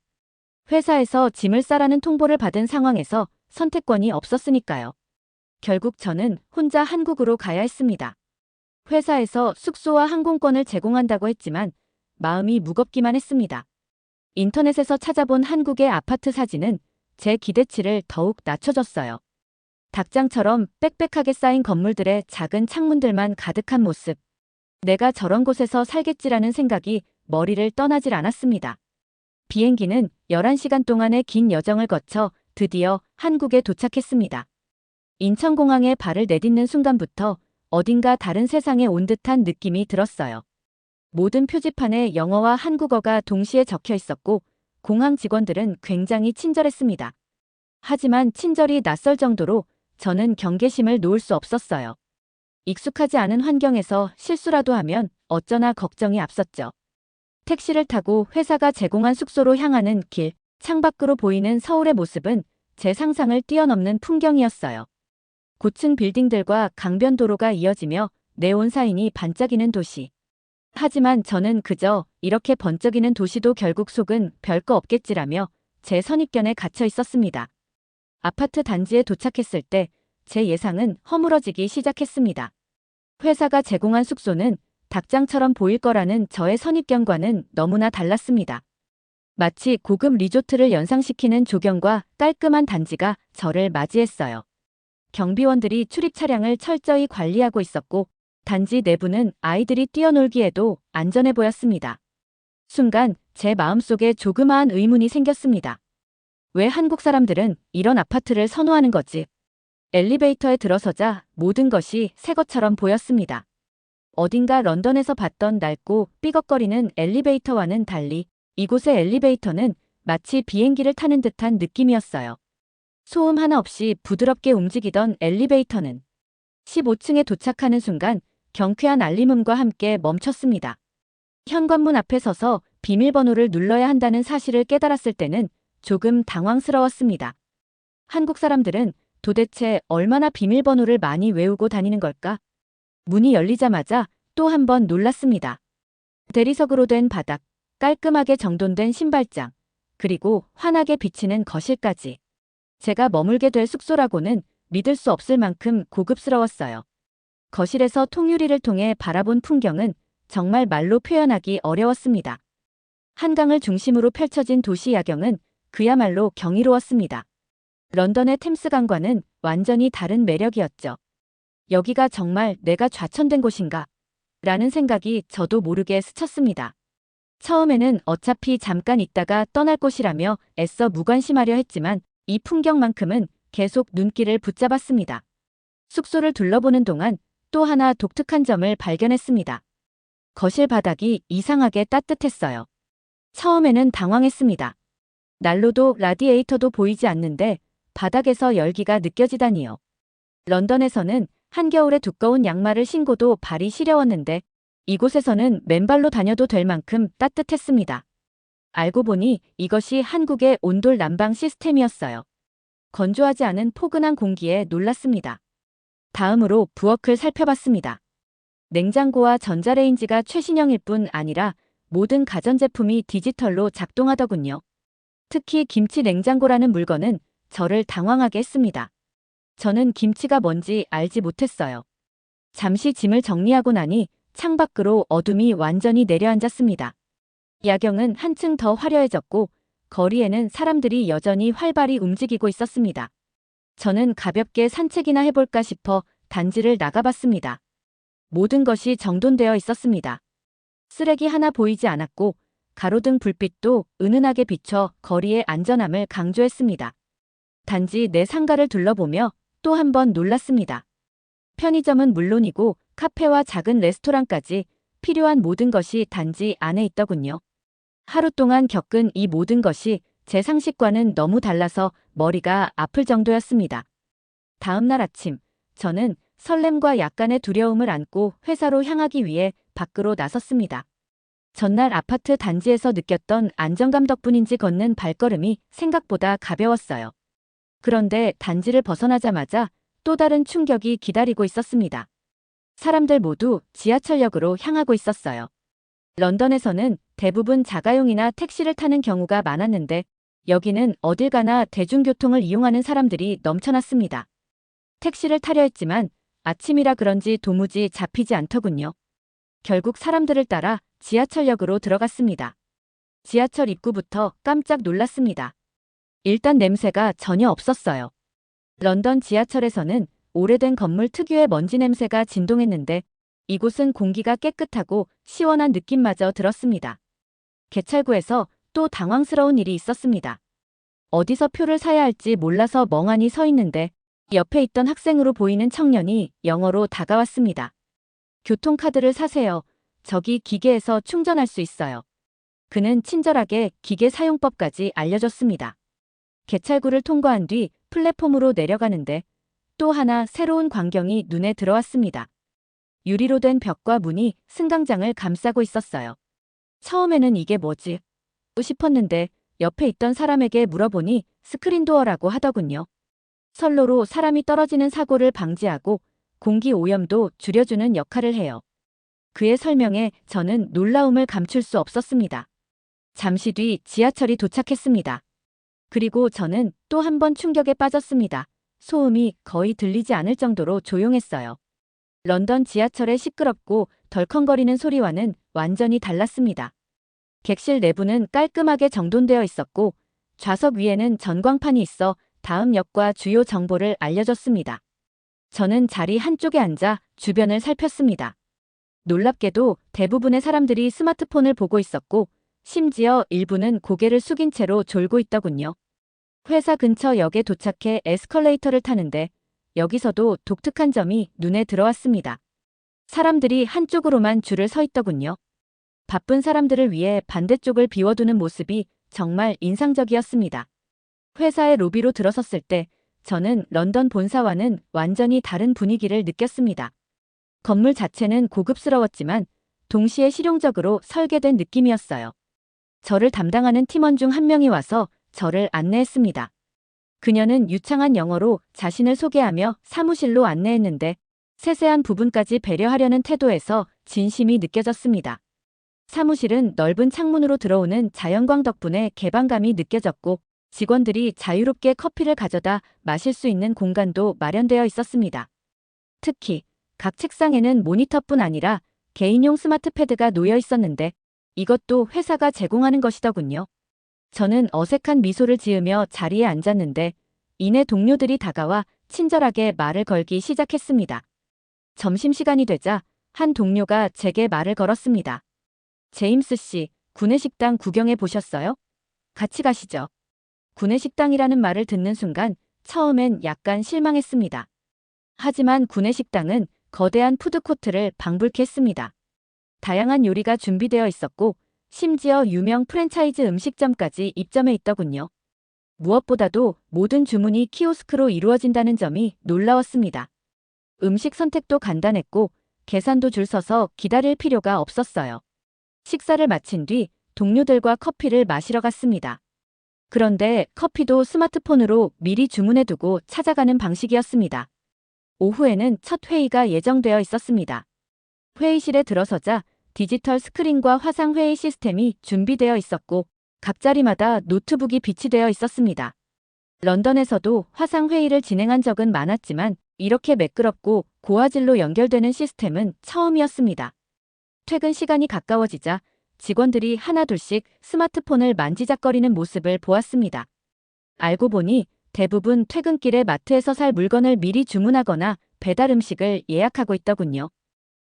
S1: 회사에서 짐을 싸라는 통보를 받은 상황에서 선택권이 없었으니까요. 결국 저는 혼자 한국으로 가야 했습니다. 회사에서 숙소와 항공권을 제공한다고 했지만 마음이 무겁기만 했습니다. 인터넷에서 찾아본 한국의 아파트 사진은 제 기대치를 더욱 낮춰줬어요. 닭장처럼 빽빽하게 쌓인 건물들의 작은 창문들만 가득한 모습. 내가 저런 곳에서 살겠지라는 생각이 머리를 떠나질 않았습니다. 비행기는 11시간 동안의 긴 여정을 거쳐 드디어 한국에 도착했습니다. 인천공항에 발을 내딛는 순간부터 어딘가 다른 세상에 온 듯한 느낌이 들었어요. 모든 표지판에 영어와 한국어가 동시에 적혀 있었고 공항 직원들은 굉장히 친절했습니다. 하지만 친절이 낯설 정도로 저는 경계심을 놓을 수 없었어요. 익숙하지 않은 환경에서 실수라도 하면 어쩌나 걱정이 앞섰죠. 택시를 타고 회사가 제공한 숙소로 향하는 길, 창밖으로 보이는 서울의 모습은 제 상상을 뛰어넘는 풍경이었어요. 고층 빌딩들과 강변도로가 이어지며 네온 사인이 반짝이는 도시. 하지만 저는 그저 이렇게 번쩍이는 도시도 결국 속은 별거 없겠지라며 제 선입견에 갇혀 있었습니다. 아파트 단지에 도착했을 때 제 예상은 허물어지기 시작했습니다. 회사가 제공한 숙소는 닭장처럼 보일 거라는 저의 선입견과는 너무나 달랐습니다. 마치 고급 리조트를 연상시키는 조경과 깔끔한 단지가 저를 맞이했어요. 경비원들이 출입 차량을 철저히 관리하고 있었고 단지 내부는 아이들이 뛰어놀기에도 안전해 보였습니다. 순간 제 마음속에 조그마한 의문이 생겼습니다. 왜 한국 사람들은 이런 아파트를 선호하는 거지? 엘리베이터에 들어서자 모든 것이 새 것처럼 보였습니다. 어딘가 런던에서 봤던 낡고 삐걱거리는 엘리베이터와는 달리 이곳의 엘리베이터는 마치 비행기를 타는 듯한 느낌이었어요. 소음 하나 없이 부드럽게 움직이던 엘리베이터는 15층에 도착하는 순간 경쾌한 알림음과 함께 멈췄습니다. 현관문 앞에 서서 비밀번호를 눌러야 한다는 사실을 깨달았을 때는 조금 당황스러웠습니다. 한국 사람들은 도대체 얼마나 비밀번호를 많이 외우고 다니는 걸까? 문이 열리자마자 또 한 번 놀랐습니다. 대리석으로 된 바닥, 깔끔하게 정돈된 신발장, 그리고 환하게 비치는 거실까지. 제가 머물게 될 숙소라고는 믿을 수 없을 만큼 고급스러웠어요. 거실에서 통유리를 통해 바라본 풍경은 정말 말로 표현하기 어려웠습니다. 한강을 중심으로 펼쳐진 도시 야경은 그야말로 경이로웠습니다. 런던의 템스강과는 완전히 다른 매력이었죠. 여기가 정말 내가 좌천된 곳인가? 라는 생각이 저도 모르게 스쳤습니다. 처음에는 어차피 잠깐 있다가 떠날 곳이라며 애써 무관심하려 했지만 이 풍경만큼은 계속 눈길을 붙잡았습니다. 숙소를 둘러보는 동안 또 하나 독특한 점을 발견했습니다. 거실 바닥이 이상하게 따뜻했어요. 처음에는 당황했습니다. 난로도 라디에이터도 보이지 않는데 바닥에서 열기가 느껴지다니요. 런던에서는 한겨울에 두꺼운 양말을 신고도 발이 시려웠는데 이곳에서는 맨발로 다녀도 될 만큼 따뜻했습니다. 알고 보니 이것이 한국의 온돌 난방 시스템이었어요. 건조하지 않은 포근한 공기에 놀랐습니다. 다음으로 부엌을 살펴봤습니다. 냉장고와 전자레인지가 최신형일 뿐 아니라 모든 가전제품이 디지털로 작동하더군요. 특히 김치 냉장고라는 물건은 저를 당황하게 했습니다. 저는 김치가 뭔지 알지 못했어요. 잠시 짐을 정리하고 나니 창밖으로 어둠이 완전히 내려앉았습니다. 야경은 한층 더 화려해졌고 거리에는 사람들이 여전히 활발히 움직이고 있었습니다. 저는 가볍게 산책이나 해볼까 싶어 단지를 나가봤습니다. 모든 것이 정돈되어 있었습니다. 쓰레기 하나 보이지 않았고 가로등 불빛도 은은하게 비춰 거리의 안전함을 강조했습니다. 단지 내 상가를 둘러보며 또 한 번 놀랐습니다. 편의점은 물론이고 카페와 작은 레스토랑까지 필요한 모든 것이 단지 안에 있더군요. 하루 동안 겪은 이 모든 것이 제 상식과는 너무 달라서 머리가 아플 정도였습니다. 다음 날 아침, 저는 설렘과 약간의 두려움을 안고 회사로 향하기 위해 밖으로 나섰습니다. 전날 아파트 단지에서 느꼈던 안정감 덕분인지 걷는 발걸음이 생각보다 가벼웠어요. 그런데 단지를 벗어나자마자 또 다른 충격이 기다리고 있었습니다. 사람들 모두 지하철역으로 향하고 있었어요. 런던에서는 대부분 자가용이나 택시를 타는 경우가 많았는데 여기는 어딜 가나 대중교통을 이용하는 사람들이 넘쳐났습니다. 택시를 타려 했지만 아침이라 그런지 도무지 잡히지 않더군요. 결국 사람들을 따라 지하철역으로 들어갔습니다. 지하철 입구부터 깜짝 놀랐습니다. 일단 냄새가 전혀 없었어요. 런던 지하철에서는 오래된 건물 특유의 먼지 냄새가 진동했는데 이곳은 공기가 깨끗하고 시원한 느낌마저 들었습니다. 개찰구에서 또 당황스러운 일이 있었습니다. 어디서 표를 사야 할지 몰라서 멍하니 서 있는데 옆에 있던 학생으로 보이는 청년이 영어로 다가왔습니다. 교통카드를 사세요. 저기 기계에서 충전할 수 있어요. 그는 친절하게 기계 사용법까지 알려줬습니다. 개찰구를 통과한 뒤 플랫폼으로 내려가는데 또 하나 새로운 광경이 눈에 들어왔습니다. 유리로 된 벽과 문이 승강장을 감싸고 있었어요. 처음에는 이게 뭐지? 싶었는데 옆에 있던 사람에게 물어보니 스크린도어라고 하더군요. 선로로 사람이 떨어지는 사고를 방지하고 공기 오염도 줄여주는 역할을 해요. 그의 설명에 저는 놀라움을 감출 수 없었습니다. 잠시 뒤 지하철이 도착했습니다. 그리고 저는 또 한 번 충격에 빠졌습니다. 소음이 거의 들리지 않을 정도로 조용했어요. 런던 지하철의 시끄럽고 덜컹거리는 소리와는 완전히 달랐습니다. 객실 내부는 깔끔하게 정돈되어 있었고 좌석 위에는 전광판이 있어 다음 역과 주요 정보를 알려줬습니다. 저는 자리 한쪽에 앉아 주변을 살폈습니다. 놀랍게도 대부분의 사람들이 스마트폰을 보고 있었고 심지어 일부는 고개를 숙인 채로 졸고 있더군요. 회사 근처 역에 도착해 에스컬레이터를 타는데 여기서도 독특한 점이 눈에 들어왔습니다. 사람들이 한쪽으로만 줄을 서 있더군요. 바쁜 사람들을 위해 반대쪽을 비워두는 모습이 정말 인상적이었습니다. 회사의 로비로 들어섰을 때 저는 런던 본사와는 완전히 다른 분위기를 느꼈습니다. 건물 자체는 고급스러웠지만 동시에 실용적으로 설계된 느낌이었어요. 저를 담당하는 팀원 중 한 명이 와서 저를 안내했습니다. 그녀는 유창한 영어로 자신을 소개하며 사무실로 안내했는데 세세한 부분까지 배려하려는 태도에서 진심이 느껴졌습니다. 사무실은 넓은 창문으로 들어오는 자연광 덕분에 개방감이 느껴졌고 직원들이 자유롭게 커피를 가져다 마실 수 있는 공간도 마련되어 있었습니다. 특히 각 책상에는 모니터뿐 아니라 개인용 스마트패드가 놓여 있었는데 이것도 회사가 제공하는 것이더군요. 저는 어색한 미소를 지으며 자리에 앉았는데 이내 동료들이 다가와 친절하게 말을 걸기 시작했습니다. 점심시간이 되자 한 동료가 제게 말을 걸었습니다. 제임스 씨, 구내식당 구경해 보셨어요? 같이 가시죠. 구내식당이라는 말을 듣는 순간 처음엔 약간 실망했습니다. 하지만 구내식당은 거대한 푸드코트를 방불케 했습니다. 다양한 요리가 준비되어 있었고 심지어 유명 프랜차이즈 음식점까지 입점해 있더군요. 무엇보다도 모든 주문이 키오스크로 이루어진다는 점이 놀라웠습니다. 음식 선택도 간단했고 계산도 줄 서서 기다릴 필요가 없었어요. 식사를 마친 뒤 동료들과 커피를 마시러 갔습니다. 그런데 커피도 스마트폰으로 미리 주문해두고 찾아가는 방식이었습니다. 오후에는 첫 회의가 예정되어 있었습니다. 회의실에 들어서자 디지털 스크린과 화상 회의 시스템이 준비되어 있었고 각 자리마다 노트북이 비치되어 있었습니다. 런던에서도 화상 회의를 진행한 적은 많았지만 이렇게 매끄럽고 고화질로 연결되는 시스템은 처음이었습니다. 퇴근 시간이 가까워지자 직원들이 하나둘씩 스마트폰을 만지작거리는 모습을 보았습니다. 알고 보니 대부분 퇴근길에 마트에서 살 물건을 미리 주문하거나 배달 음식을 예약하고 있더군요.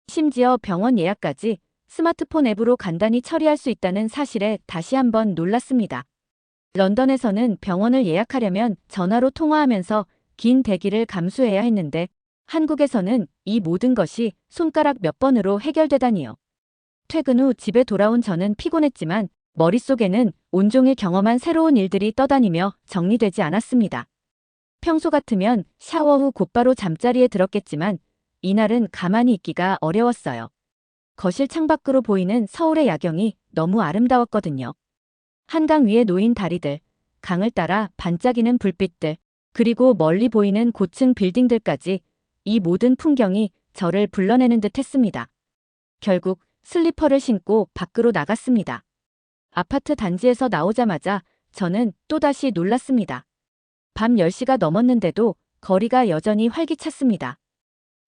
S1: 심지어 병원 예약까지 스마트폰 앱으로 간단히 처리할 수 있다는 사실에 다시 한번 놀랐습니다. 런던에서는 병원을 예약하려면 전화로 통화하면서 긴 대기를 감수해야 했는데 한국에서는 이 모든 것이 손가락 몇 번으로 해결되다니요. 퇴근 후 집에 돌아온 저는 피곤했지만 머릿속에는 온종일 경험한 새로운 일들이 떠다니며 정리되지 않았습니다. 평소 같으면 샤워 후 곧바로 잠자리에 들었겠지만 이날은 가만히 있기가 어려웠어요. 거실 창밖으로 보이는 서울의 야경이 너무 아름다웠거든요. 한강 위에 놓인 다리들, 강을 따라 반짝이는 불빛들, 그리고 멀리 보이는 고층 빌딩들까지 이 모든 풍경이 저를 불러내는 듯 했습니다. 결국 슬리퍼를 신고 밖으로 나갔습니다. 아파트 단지에서 나오자마자 저는 또다시 놀랐습니다. 밤 10시가 넘었는데도 거리가 여전히 활기찼습니다.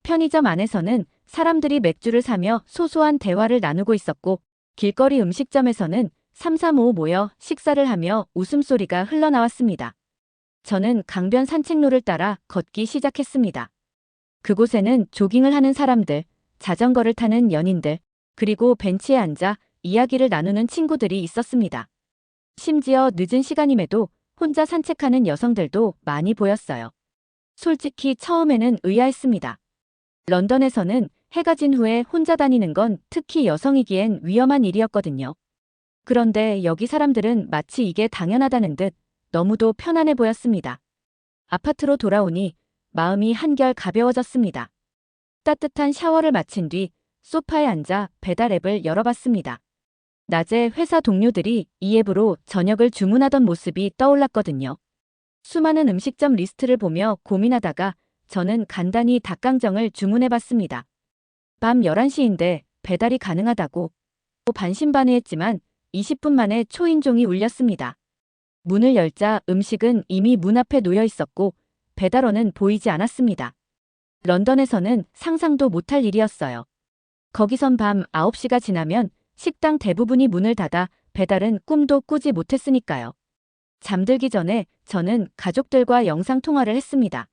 S1: 편의점 안에서는 사람들이 맥주를 사며 소소한 대화를 나누고 있었고 길거리 음식점에서는 삼삼오오 모여 식사를 하며 웃음소리가 흘러나왔습니다. 저는 강변 산책로를 따라 걷기 시작했습니다. 그곳에는 조깅을 하는 사람들, 자전거를 타는 연인들, 그리고 벤치에 앉아 이야기를 나누는 친구들이 있었습니다. 심지어 늦은 시간임에도 혼자 산책하는 여성들도 많이 보였어요. 솔직히 처음에는 의아했습니다. 런던에서는 해가 진 후에 혼자 다니는 건 특히 여성이기엔 위험한 일이었거든요. 그런데 여기 사람들은 마치 이게 당연하다는 듯 너무도 편안해 보였습니다. 아파트로 돌아오니 마음이 한결 가벼워졌습니다. 따뜻한 샤워를 마친 뒤 소파에 앉아 배달 앱을 열어봤습니다. 낮에 회사 동료들이 이 앱으로 저녁을 주문하던 모습이 떠올랐거든요. 수많은 음식점 리스트를 보며 고민하다가 저는 간단히 닭강정을 주문해봤습니다. 밤 11시인데 배달이 가능하다고 반신반의했지만 20분 만에 초인종이 울렸습니다. 문을 열자 음식은 이미 문 앞에 놓여 있었고 배달원은 보이지 않았습니다. 런던에서는 상상도 못할 일이었어요. 거기선 밤 9시가 지나면 식당 대부분이 문을 닫아 배달은 꿈도 꾸지 못했으니까요. 잠들기 전에 저는 가족들과 영상통화를 했습니다.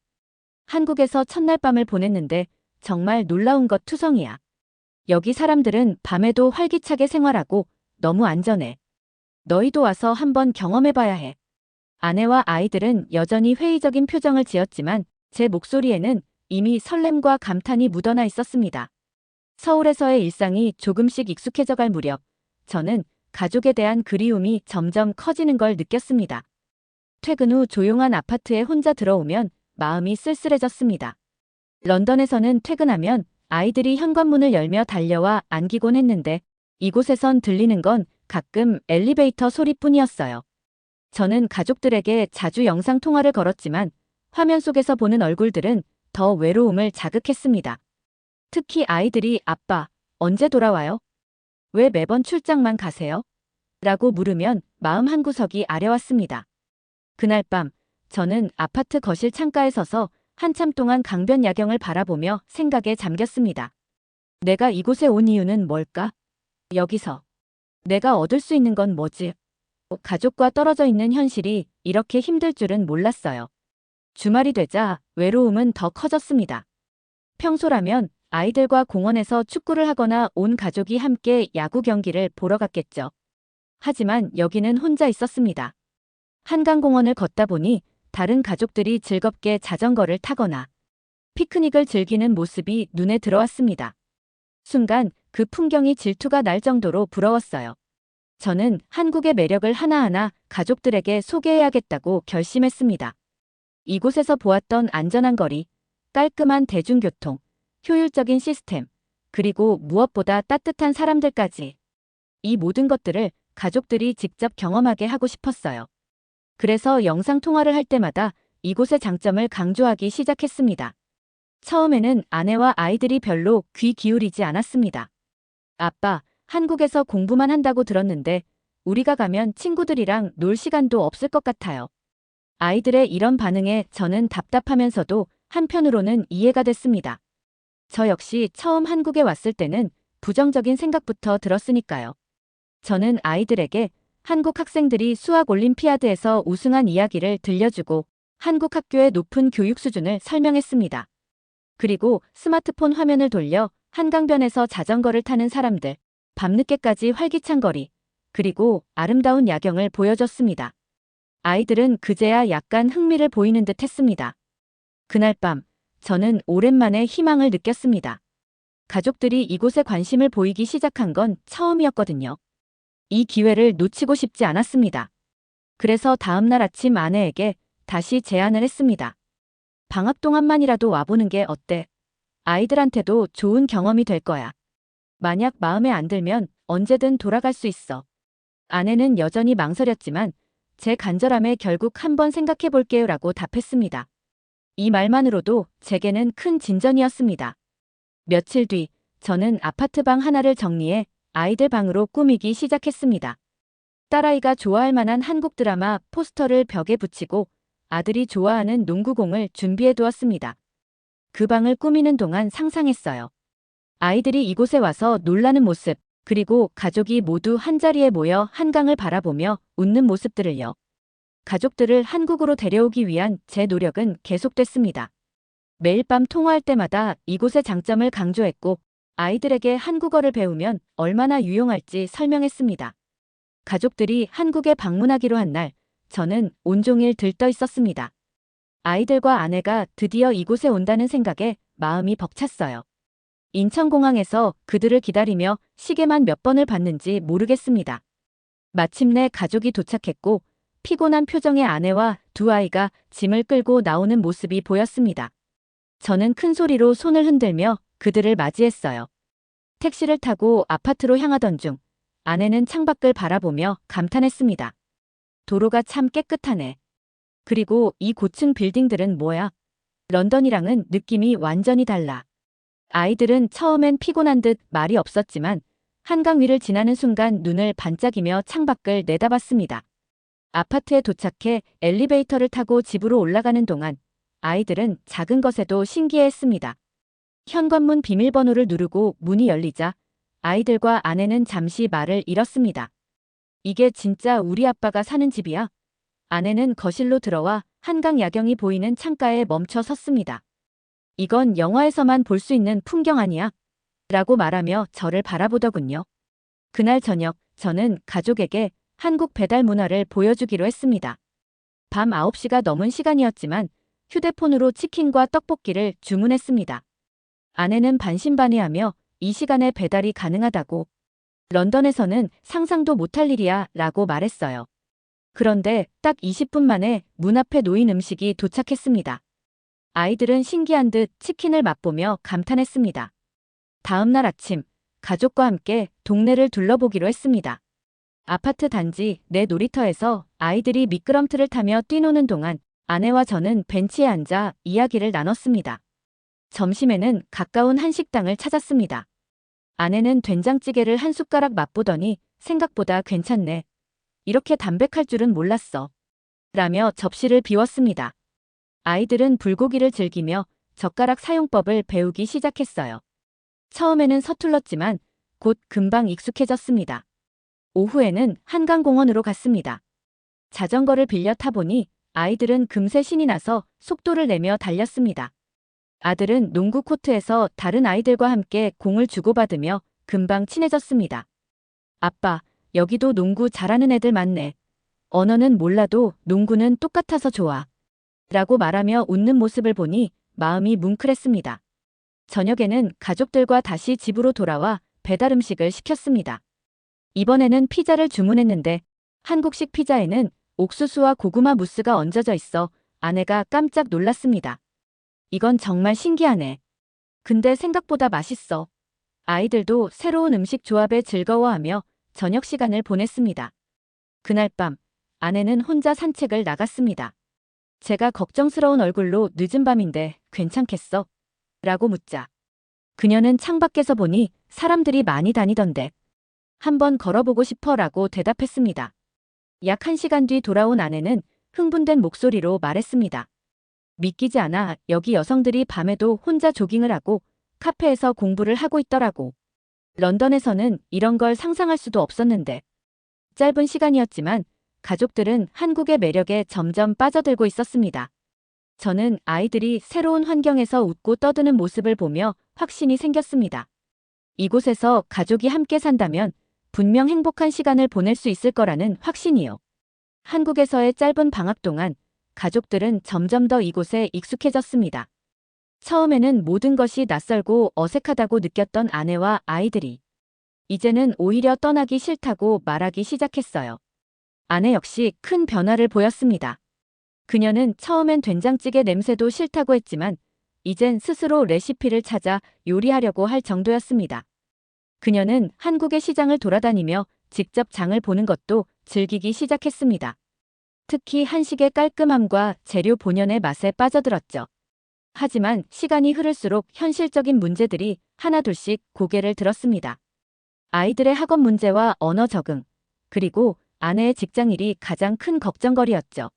S1: 한국에서 첫날 밤을 보냈는데 정말 놀라운 것 투성이야. 여기 사람들은 밤에도 활기차게 생활하고 너무 안전해. 너희도 와서 한번 경험해봐야 해. 아내와 아이들은 여전히 회의적인 표정을 지었지만 제 목소리에는 이미 설렘과 감탄이 묻어나 있었습니다. 서울에서의 일상이 조금씩 익숙해져갈 무렵 저는 가족에 대한 그리움이 점점 커지는 걸 느꼈습니다. 퇴근 후 조용한 아파트에 혼자 들어오면 마음이 쓸쓸해졌습니다. 런던에서는 퇴근하면 아이들이 현관문을 열며 달려와 안기곤 했는데 이곳에선 들리는 건 가끔 엘리베이터 소리뿐이었어요. 저는 가족들에게 자주 영상통화를 걸었지만 화면 속에서 보는 얼굴들은 더 외로움을 자극했습니다. 특히 아이들이 아빠, 언제 돌아와요? 왜 매번 출장만 가세요? 라고 물으면 마음 한구석이 아려왔습니다. 그날 밤 저는 아파트 거실 창가에 서서 한참 동안 강변 야경을 바라보며 생각에 잠겼습니다. 내가 이곳에 온 이유는 뭘까? 여기서 내가 얻을 수 있는 건 뭐지? 가족과 떨어져 있는 현실이 이렇게 힘들 줄은 몰랐어요. 주말이 되자 외로움은 더 커졌습니다. 평소라면 아이들과 공원에서 축구를 하거나 온 가족이 함께 야구 경기를 보러 갔겠죠. 하지만 여기는 혼자 있었습니다. 한강공원을 걷다 보니 다른 가족들이 즐겁게 자전거를 타거나 피크닉을 즐기는 모습이 눈에 들어왔습니다. 순간 그 풍경이 질투가 날 정도로 부러웠어요. 저는 한국의 매력을 하나하나 가족들에게 소개해야겠다고 결심했습니다. 이곳에서 보았던 안전한 거리, 깔끔한 대중교통, 효율적인 시스템, 그리고 무엇보다 따뜻한 사람들까지. 이 모든 것들을 가족들이 직접 경험하게 하고 싶었어요. 그래서 영상통화를 할 때마다 이곳의 장점을 강조하기 시작했습니다. 처음에는 아내와 아이들이 별로 귀 기울이지 않았습니다. 아빠, 한국에서 공부만 한다고 들었는데 우리가 가면 친구들이랑 놀 시간도 없을 것 같아요. 아이들의 이런 반응에 저는 답답하면서도 한편으로는 이해가 됐습니다. 저 역시 처음 한국에 왔을 때는 부정적인 생각부터 들었으니까요. 저는 아이들에게 한국 학생들이 수학 올림피아드에서 우승한 이야기를 들려주고 한국 학교의 높은 교육 수준을 설명했습니다. 그리고 스마트폰 화면을 돌려 한강변에서 자전거를 타는 사람들, 밤늦게까지 활기찬 거리, 그리고 아름다운 야경을 보여줬습니다. 아이들은 그제야 약간 흥미를 보이는 듯 했습니다. 그날 밤, 저는 오랜만에 희망을 느꼈습니다. 가족들이 이곳에 관심을 보이기 시작한 건 처음이었거든요. 이 기회를 놓치고 싶지 않았습니다. 그래서 다음날 아침 아내에게 다시 제안을 했습니다. 방학 동안만이라도 와보는 게 어때? 아이들한테도 좋은 경험이 될 거야. 만약 마음에 안 들면 언제든 돌아갈 수 있어. 아내는 여전히 망설였지만 제 간절함에 결국 한번 생각해 볼게요 라고 답했습니다. 이 말만으로도 제게는 큰 진전이었습니다. 며칠 뒤 저는 아파트 방 하나를 정리해 아이들 방으로 꾸미기 시작했습니다. 딸아이가 좋아할 만한 한국 드라마 포스터를 벽에 붙이고 아들이 좋아하는 농구공을 준비해 두었습니다. 그 방을 꾸미는 동안 상상했어요. 아이들이 이곳에 와서 놀라는 모습, 그리고 가족이 모두 한자리에 모여 한강을 바라보며 웃는 모습들을요. 가족들을 한국으로 데려오기 위한 제 노력은 계속됐습니다. 매일 밤 통화할 때마다 이곳의 장점을 강조했고 아이들에게 한국어를 배우면 얼마나 유용할지 설명했습니다. 가족들이 한국에 방문하기로 한 날, 저는 온종일 들떠 있었습니다. 아이들과 아내가 드디어 이곳에 온다는 생각에 마음이 벅찼어요. 인천공항에서 그들을 기다리며 시계만 몇 번을 봤는지 모르겠습니다. 마침내 가족이 도착했고 피곤한 표정의 아내와 두 아이가 짐을 끌고 나오는 모습이 보였습니다. 저는 큰 소리로 손을 흔들며 그들을 맞이했어요. 택시를 타고 아파트로 향하던 중 아내는 창밖을 바라보며 감탄했습니다. 도로가 참 깨끗하네. 그리고 이 고층 빌딩들은 뭐야? 런던이랑은 느낌이 완전히 달라. 아이들은 처음엔 피곤한 듯 말이 없었지만 한강 위를 지나는 순간 눈을 반짝이며 창밖을 내다봤습니다. 아파트에 도착해 엘리베이터를 타고 집으로 올라가는 동안 아이들은 작은 것에도 신기해했습니다. 현관문 비밀번호를 누르고 문이 열리자 아이들과 아내는 잠시 말을 잃었습니다. 이게 진짜 우리 아빠가 사는 집이야? 아내는 거실로 들어와 한강 야경이 보이는 창가에 멈춰 섰습니다. 이건 영화에서만 볼 수 있는 풍경 아니야? 라고 말하며 저를 바라보더군요. 그날 저녁 저는 가족에게 한국 배달 문화를 보여주기로 했습니다. 밤 9시가 넘은 시간이었지만 휴대폰으로 치킨과 떡볶이를 주문했습니다. 아내는 반신반의하며 이 시간에 배달이 가능하다고, 런던에서는 상상도 못할 일이야 라고 말했어요. 그런데 딱 20분 만에 문 앞에 놓인 음식이 도착했습니다. 아이들은 신기한 듯 치킨을 맛보며 감탄했습니다. 다음 날 아침, 가족과 함께 동네를 둘러보기로 했습니다. 아파트 단지 내 놀이터에서 아이들이 미끄럼틀을 타며 뛰노는 동안 아내와 저는 벤치에 앉아 이야기를 나눴습니다. 점심에는 가까운 한식당을 찾았습니다. 아내는 된장찌개를 한 숟가락 맛보더니 생각보다 괜찮네. 이렇게 담백할 줄은 몰랐어. 라며 접시를 비웠습니다. 아이들은 불고기를 즐기며 젓가락 사용법을 배우기 시작했어요. 처음에는 서툴렀지만 곧 금방 익숙해졌습니다. 오후에는 한강공원으로 갔습니다. 자전거를 빌려 타보니 아이들은 금세 신이 나서 속도를 내며 달렸습니다. 아들은 농구 코트에서 다른 아이들과 함께 공을 주고받으며 금방 친해졌습니다. 아빠, 여기도 농구 잘하는 애들 많네. 언어는 몰라도 농구는 똑같아서 좋아. 라고 말하며 웃는 모습을 보니 마음이 뭉클했습니다. 저녁에는 가족들과 다시 집으로 돌아와 배달 음식을 시켰습니다. 이번에는 피자를 주문했는데 한국식 피자에는 옥수수와 고구마 무스가 얹어져 있어 아내가 깜짝 놀랐습니다. 이건 정말 신기하네. 근데 생각보다 맛있어. 아이들도 새로운 음식 조합에 즐거워하며 저녁 시간을 보냈습니다. 그날 밤, 아내는 혼자 산책을 나갔습니다. 제가 걱정스러운 얼굴로 늦은 밤인데 괜찮겠어? 라고 묻자. 그녀는 창밖에서 보니 사람들이 많이 다니던데 한번 걸어보고 싶어 라고 대답했습니다. 약 1시간 뒤 돌아온 아내는 흥분된 목소리로 말했습니다. 믿기지 않아. 여기 여성들이 밤에도 혼자 조깅을 하고 카페에서 공부를 하고 있더라고. 런던에서는 이런 걸 상상할 수도 없었는데. 짧은 시간이었지만 가족들은 한국의 매력에 점점 빠져들고 있었습니다. 저는 아이들이 새로운 환경에서 웃고 떠드는 모습을 보며 확신이 생겼습니다. 이곳에서 가족이 함께 산다면 분명 행복한 시간을 보낼 수 있을 거라는 확신이요. 한국에서의 짧은 방학 동안 가족들은 점점 더 이곳에 익숙해졌습니다. 처음에는 모든 것이 낯설고 어색하다고 느꼈던 아내와 아이들이 이제는 오히려 떠나기 싫다고 말하기 시작했어요. 아내 역시 큰 변화를 보였습니다. 그녀는 처음엔 된장찌개 냄새도 싫다고 했지만 이젠 스스로 레시피를 찾아 요리하려고 할 정도였습니다. 그녀는 한국의 시장을 돌아다니며 직접 장을 보는 것도 즐기기 시작했습니다. 특히 한식의 깔끔함과 재료 본연의 맛에 빠져들었죠. 하지만 시간이 흐를수록 현실적인 문제들이 하나둘씩 고개를 들었습니다. 아이들의 학업 문제와 언어 적응, 그리고 아내의 직장일이 가장 큰 걱정거리였죠.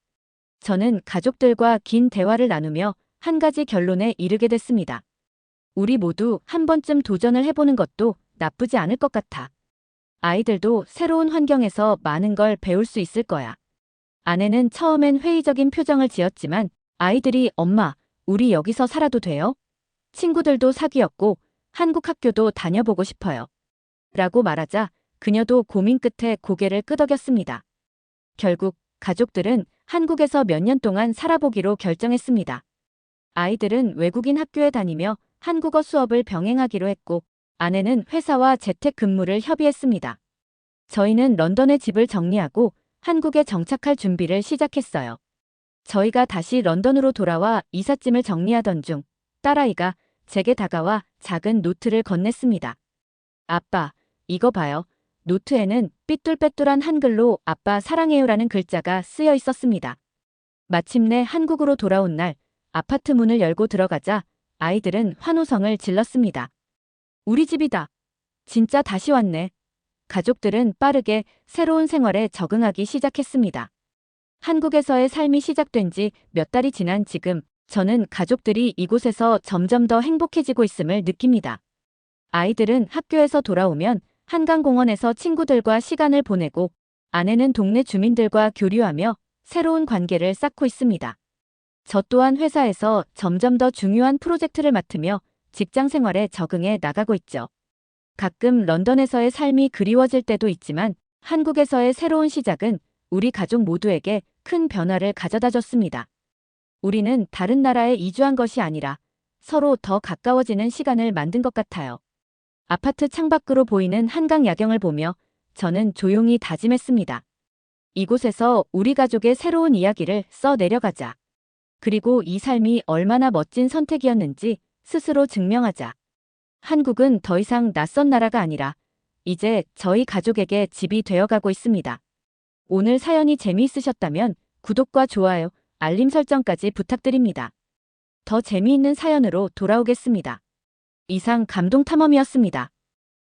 S1: 저는 가족들과 긴 대화를 나누며 한 가지 결론에 이르게 됐습니다. 우리 모두 한 번쯤 도전을 해보는 것도 나쁘지 않을 것 같아. 아이들도 새로운 환경에서 많은 걸 배울 수 있을 거야. 아내는 처음엔 회의적인 표정을 지었지만 아이들이 엄마, 우리 여기서 살아도 돼요? 친구들도 사귀었고 한국 학교도 다녀보고 싶어요. 라고 말하자 그녀도 고민 끝에 고개를 끄덕였습니다. 결국 가족들은 한국에서 몇 년 동안 살아보기로 결정했습니다. 아이들은 외국인 학교에 다니며 한국어 수업을 병행하기로 했고 아내는 회사와 재택 근무를 협의했습니다. 저희는 런던의 집을 정리하고 한국에 정착할 준비를 시작했어요. 저희가 다시 런던으로 돌아와 이삿짐을 정리하던 중 딸아이가 제게 다가와 작은 노트를 건넸습니다. 아빠, 이거 봐요. 노트에는 삐뚤빼뚤한 한글로 아빠 사랑해요라는 글자가 쓰여 있었습니다. 마침내 한국으로 돌아온 날, 아파트 문을 열고 들어가자 아이들은 환호성을 질렀습니다. 우리 집이다. 진짜 다시 왔네. 가족들은 빠르게 새로운 생활에 적응하기 시작했습니다. 한국에서의 삶이 시작된 지 몇 달이 지난 지금, 저는 가족들이 이곳에서 점점 더 행복해지고 있음을 느낍니다. 아이들은 학교에서 돌아오면 한강공원에서 친구들과 시간을 보내고, 아내는 동네 주민들과 교류하며 새로운 관계를 쌓고 있습니다. 저 또한 회사에서 점점 더 중요한 프로젝트를 맡으며 직장 생활에 적응해 나가고 있죠. 가끔 런던에서의 삶이 그리워질 때도 있지만 한국에서의 새로운 시작은 우리 가족 모두에게 큰 변화를 가져다 줬습니다. 우리는 다른 나라에 이주한 것이 아니라 서로 더 가까워지는 시간을 만든 것 같아요. 아파트 창밖으로 보이는 한강 야경을 보며 저는 조용히 다짐했습니다. 이곳에서 우리 가족의 새로운 이야기를 써 내려가자. 그리고 이 삶이 얼마나 멋진 선택이었는지 스스로 증명하자. 한국은 더 이상 낯선 나라가 아니라 이제 저희 가족에게 집이 되어가고 있습니다. 오늘 사연이 재미있으셨다면 구독과 좋아요, 알림 설정까지 부탁드립니다. 더 재미있는 사연으로 돌아오겠습니다. 이상 감동탐험이었습니다.